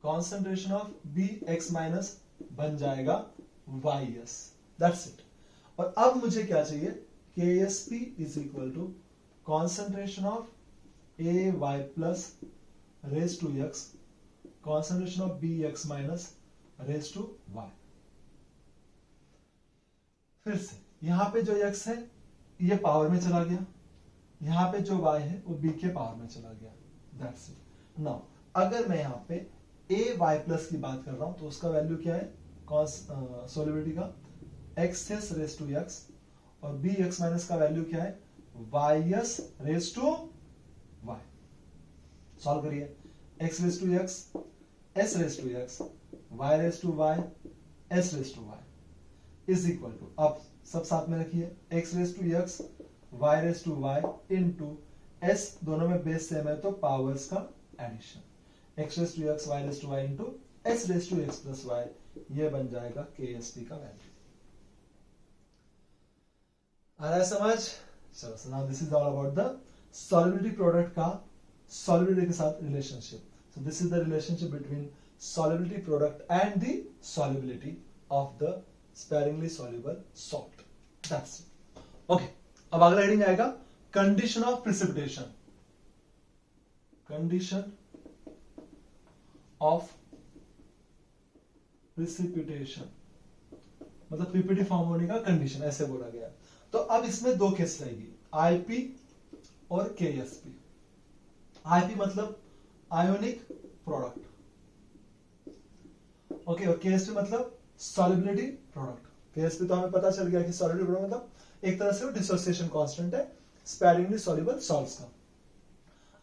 कॉन्सेंट्रेशन ऑफ BX माइनस बन जाएगा YS, दैट्स इट। और अब मुझे क्या चाहिए, KSP is equal to concentration of A Y plus raise to X concentration of B X minus raise to Y. फिर से यहां पे जो x है ये पावर में चला गया, यहां पे जो y है वो b के पावर में चला गया। That's it. नाउ अगर मैं यहां पे a y प्लस की बात कर रहा हूं तो उसका वैल्यू क्या है, सॉल्युबिलिटी का x s raise to x, और b x माइनस का वैल्यू क्या है, y s raise to y। Solve करिए, x raise to x, s raise to x, y raise to y, s raise to y is equal to, अब सब साथ में रखिए, x raise to x, y raise to y into s, दोनों में base same है तो powers का addition, x raise to x, y raise to y into s raise to x plus y, ये बन जाएगा KSP का वैल्यू। आ रहा है समझ? चलो, so now this is all about the solubility product का सॉल्युबिलिटी के साथ relationship. So this is the relationship between solubility product and the solubility of the sparingly soluble salt. That's it. Okay. अब अगला heading आएगा condition of precipitation. Condition of precipitation मतलब PPT form होने का condition, ऐसे बोला गया। तो अब इसमें दो केस रहेगी, आईपी और केएसपी। आईपी मतलब आयोनिक प्रोडक्ट, ओके, और केएसपी मतलब सॉल्युबिलिटी प्रोडक्ट। केएसपी तो हमें पता चल गया कि सॉल्युबिलिटी प्रोडक्ट मतलब एक तरह से वो डिसोसिएशन कांस्टेंट है स्पेरिंगली सॉल्युबल सॉल्ट्स का।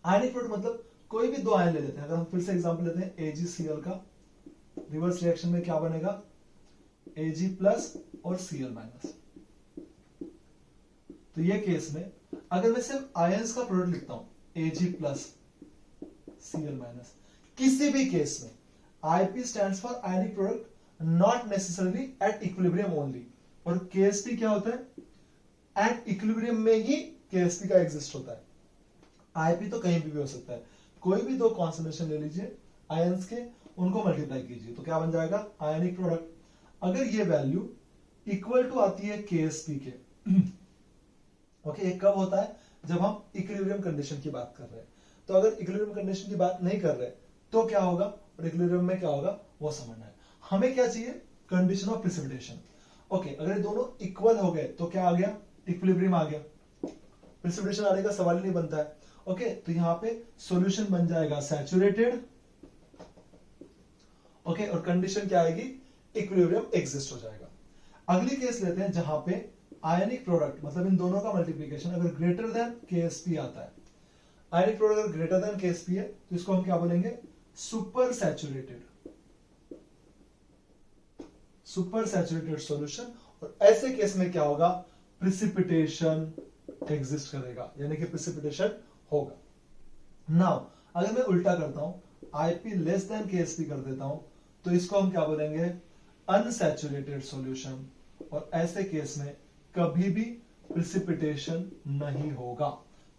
आयनिक प्रोडक्ट मतलब कोई भी दो आयन ले लेते हैं, अगर हम फिर से एग्जांपल लेते हैं AgCl का, रिवर्स रिएक्शन में क्या बनेगा, Ag प्लस और Cl माइनस। तो ये केस में अगर मैं सिर्फ आयंस का प्रोडक्ट लिखता हूं Ag प्लस Cl माइनस, किसी भी केस में IP stands for ionic product not necessarily at equilibrium only, और KSP क्या होता है, एट इक्विलिब्रियम में ही KSP का एग्जिस्ट होता है। IP तो कहीं भी हो सकता है, कोई भी दो कॉन्सेंट्रेशन ले लीजिए आयंस के, उनको मल्टीप्लाई कीजिए तो क्या बन जाएगा, आयनिक प्रोडक्ट। अगर ये वैल्यू इक्वल टू आती है KSP के, ओके, ये कब होता है, जब हम इक्विलिब्रियम कंडीशन की बात कर रहे हैं। तो अगर इक्विलिब्रियम कंडीशन की बात नहीं कर रहे तो क्या होगा, और इक्विलिब्रियम में क्या होगा वो समझना है। हमें क्या चाहिए, कंडीशन ऑफ प्रिसिपिटेशन। ओके, अगर ये दोनों इक्वल हो गए तो क्या आ गया, इक्विलिब्रियम आ गया, प्रिसिपिटेशन आने का सवाल ही नहीं बनता है। ओके, तो यहां पे सॉल्यूशन बन जाएगा सैचुरेटेड, ओके, और कंडीशन क्या आएगी, इक्विलिब्रियम एग्जिस्ट हो जाएगा। अगली केस लेते हैं जहां पे आयनिक प्रोडक्ट मतलब इन दोनों का मल्टीप्लीकेशन अगर ग्रेटर देन KSP आता है, आयनिक प्रोडक्ट अगर ग्रेटर देन KSP है तो इसको हम क्या बोलेंगे, super saturated, super saturated solution. और ऐसे केस में क्या होगा, प्रिसिपिटेशन एग्जिस्ट करेगा, यानी कि प्रिसिपिटेशन होगा। नाउ अगर मैं उल्टा करता हूं, IP लेस देन KSP कर देता हूं, तो इसको हम क्या बोलेंगे, अनसैचुरेटेड सॉल्यूशन, और ऐसे केस में कभी भी प्रिसिपिटेशन नहीं होगा,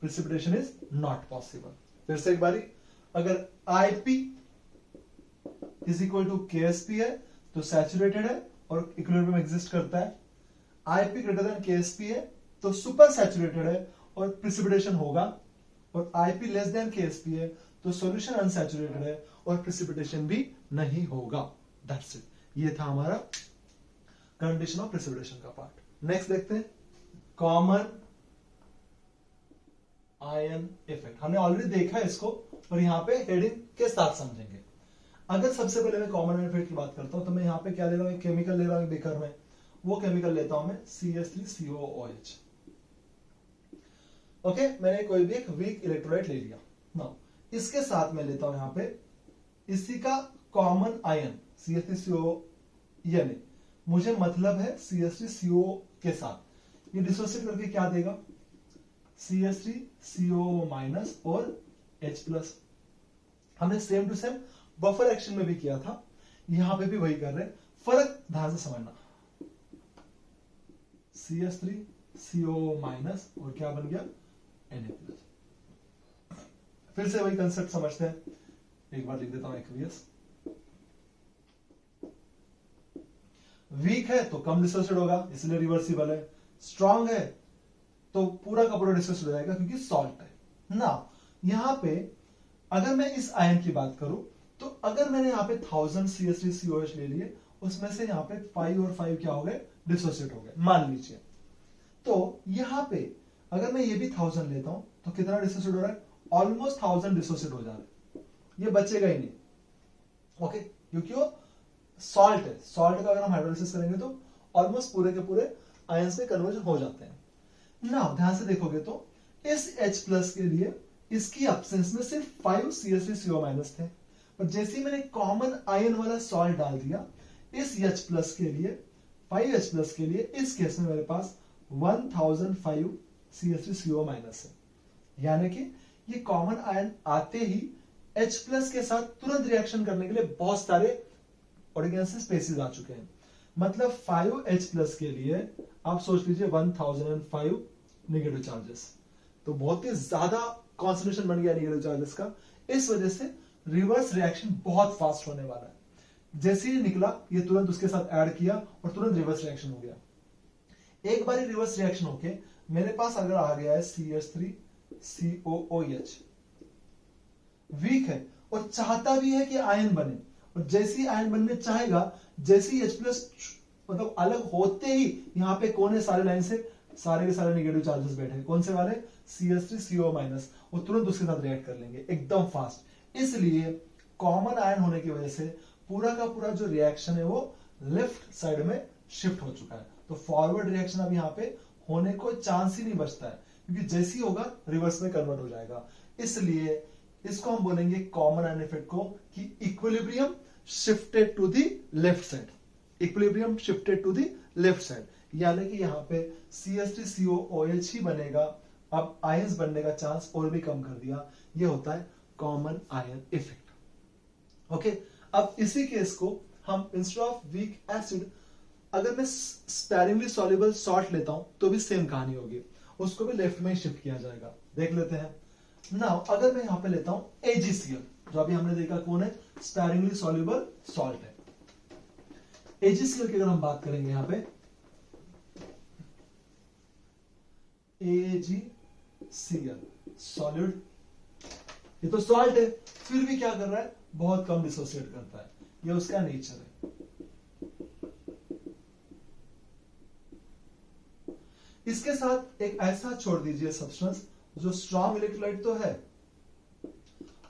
प्रिसिपिटेशन इज नॉट पॉसिबल। फिर से एक बारी, अगर IP is equal to KSP है तो सैचुरेटेड है और इक्विलिब्रियम एग्जिस्ट करता है, IP ग्रेटर देन KSP है तो सुपर सैचुरेटेड है और प्रिसिपिटेशन होगा, और IP लेस देन KSP है तो सॉल्यूशन अनसैचुरेटेड है और प्रिसिपिटेशन भी नहीं होगा। दैट्स इट, ये था हमारा कंडीशन ऑफ प्रिसिपिटेशन का पार्ट। नेक्स्ट देखते हैं कॉमन आयन इफेक्ट। हमने ऑलरेडी देखा है इसको, और यहां पे हेडिंग के साथ समझेंगे। अगर सबसे पहले मैं कॉमन आयन इफेक्ट की बात करता हूं तो मैं यहां पे क्या ले रहा हूं, केमिकल ले रहा हूं बेकर में, वो केमिकल लेता हूं मैं CH3COOH। ओके, मैंने कोई भी एक वीक इलेक्ट्रोलाइट ले लिया। नाउ इसके साथ मैं लेता हूं यहां पे इसी का कॉमन आयन CH3CO, यानी मुझे मतलब है CH3CO के साथ ये डिसोसिएट करके क्या देगा, CH3CO माइनस और H+। हमने same to same buffer action में भी किया था, यहां पे भी वही कर रहे हैं, फर्क ध्यान से समझना। CH3CO माइनस और क्या बन गया, Na+। फिर से वही कंसेप्ट समझते हैं, एक बार लिख देता हूं एक्वियस। वीक है तो कम डिसोसिएट होगा इसलिए रिवर्सिबल है, स्ट्रांग है तो पूरा का पूरा डिसोसिएट हो जाएगा क्योंकि सॉल्ट है ना। यहां पे अगर मैं इस आयन की बात करूं तो अगर मैंने यहाँ पे 1000 CH3COH ले लिए, उसमें से यहाँ पे 5 और 5 क्या हो गए, डिसोसिएट हो गए मान लीजिए। तो यहाँ पे अगर मैं ये भी 1000 लेता हूं तो कितना डिसोसिएट हो रहा है, ऑलमोस्ट 1000 डिसोसिएट हो जा रहा है, ये बचेगा ही नहीं। ओके, क्योंकि वो सॉल्ट है, सॉल्ट का अगर हम हाइड्रोलिसिस करेंगे तो ऑलमोस्ट पूरे के पूरे आयंस में कन्वर्जन हो जाते हैं। नाउ ध्यान से देखोगे तो इस H+ के लिए इसकी एब्सेंस में सिर्फ 5 CH3CO- थे, पर जैसे ही मैंने कॉमन आयन वाला सॉल्ट डाल दिया इस H+ के लिए, 5H+ के लिए, इस केस में मेरे पास 1005 CH3CO- है। यानी कि ये कॉमन आयन आते ही H+ के साथ तुरंत रिएक्शन करने के लिए बहुत सारे ऑर्गेनाइजेशन स्पेसीज आ चुके हैं। मतलब 5H+ के लिए आप सोच लीजिए 1005 नेगेटिव चार्जेस, तो बहुत ही ज्यादा कॉन्सेंट्रेशन बन गया नेगेटिव चार्जेस का। इस वजह से रिवर्स रिएक्शन बहुत फास्ट होने वाला है। जैसे ही निकला ये तुरंत उसके साथ ऐड किया और तुरंत रिवर्स रिएक्शन हो गया। एक बार रिवर्स रिएक्शन होके मेरे पास अगर आ गया है CH3COOH, वीक है और चाहता भी है कि आयन बने, और जैसे ही आयन बनने चाहेगा, जैसे ही H+ मतलब अलग होते ही यहाँ पे कौन है, सारे लाइन से सारे के सारे नेगेटिव चार्जेस बैठे हैं, कौन से वाले, CH3CO-, वो तुरंत उसके साथ रिएक्ट कर लेंगे एकदम फास्ट। इसलिए कॉमन आयन होने की वजह से पूरा का पूरा जो रिएक्शन है वो लेफ्ट साइड में शिफ्ट हो चुका है। तो फॉरवर्ड रिएक्शन अब यहाँ पे होने को चांस ही नहीं बचता है, क्योंकि जैसे ही होगा रिवर्स में कन्वर्ट हो जाएगा। इसलिए इसको हम बोलेंगे कॉमन आयन इफेक्ट को कि equilibrium shifted to the left side, equilibrium shifted to the left side, यानी कि यहाँ पे CH3COOH ही बनेगा। अब आयंस बनने का चांस और भी कम कर दिया, ये होता है कॉमन आयन इफेक्ट। ओके, अब इसी केस को हम इंस्टेड ऑफ वीक एसिड अगर मैं स्पेरिंगली सॉल्युबल सॉल्ट लेता हूं तो भी सेम कहानी होगी, उसको भी लेफ्ट में शिफ्ट किया जाएगा। देख लेते हैं। नाउ अगर मैं यहां पे लेता हूं AgCl, जो अभी हमने देखा कौन है, स्पेरिंगली सॉल्युबल सॉल्ट है। AgCl की अगर हम बात करेंगे यहां पे AgCl सॉलिड, ये तो सॉल्ट है, फिर भी क्या कर रहा है, बहुत कम डिसोसिएट करता है, ये उसका नेचर है। इसके साथ एक ऐसा छोड़ दीजिए सब्सटेंस जो स्ट्रॉन्ग इलेक्ट्रोलाइट तो है,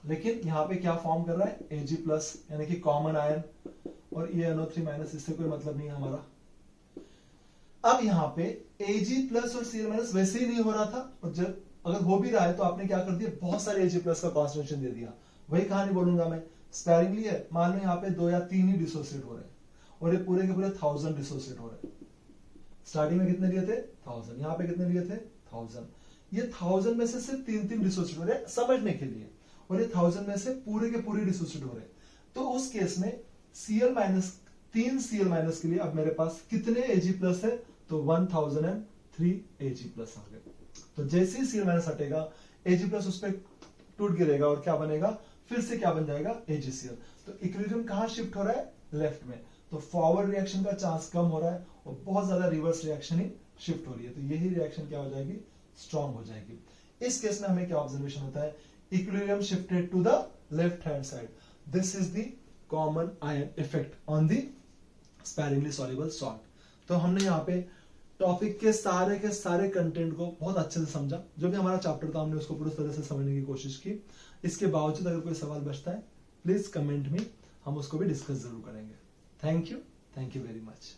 लेकिन यहां पे क्या फॉर्म कर रहा है, Ag+ यानी कि कॉमन आयन, और ये NO3- इससे कोई मतलब नहीं है हमारा। अब यहां पे Ag+ और Cl- वैसे ही नहीं हो रहा था, और जब अगर हो भी रहा है तो आपने क्या कर दिया, बहुत सारे Ag+ का कॉन्सेंट्रेशन दे दिया। वही कहानी बोलूंगा मैं, स्पेरिंगली है, मान लो यहाँ पे 2 या 3 ही डिसोसिएट हो रहे हैं, और ये पूरे के पूरे 1000 डिसोसिएट हो रहे हैं। स्टार्टिंग में कितने लिए थे, 1000, यहाँ पे कितने लिए थे, 1000। ये 1000 में से सिर्फ 3 डिसोसिएट हो रहे हैं समझने के लिए, और ये 1000 में से पूरे के पूरे डिसोसिएट हो रहे हैं। तो उस केस में Cl-, 3 Cl- के लिए अब मेरे पास कितने Ag+ है, तो 1003 Ag+ आ गए। तो जैसे ही Cl- हटेगा Ag+ उस पर टूट गिरेगा और क्या बनेगा, फिर से क्या बन जाएगा, AgCl। तो इक्विलिब्रियम कहां शिफ्ट हो रहा है, लेफ्ट में। तो फॉरवर्ड रिएक्शन का चांस कम हो रहा है और बहुत ज्यादा रिवर्स रिएक्शन ही शिफ्ट हो रही है। तो यही रिएक्शन क्या हो जाएगी, स्ट्रॉन्ग हो जाएगी। इस केस में हमें क्या ऑब्जर्वेशन होता है, equilibrium shifted to the left hand side. This is the common ion effect on the sparingly soluble salt. तो हमने यहाँ पे टॉपिक के सारे कंटेंट को बहुत अच्छे से समझा। जो भी हमारा चैप्टर था हमने उसको पूरी तरह से समझने की कोशिश की। इसके बावजूद अगर कोई सवाल बचता है प्लीज कमेंट में, हम उसको भी डिस्कस जरूर करेंगे। Thank you very much.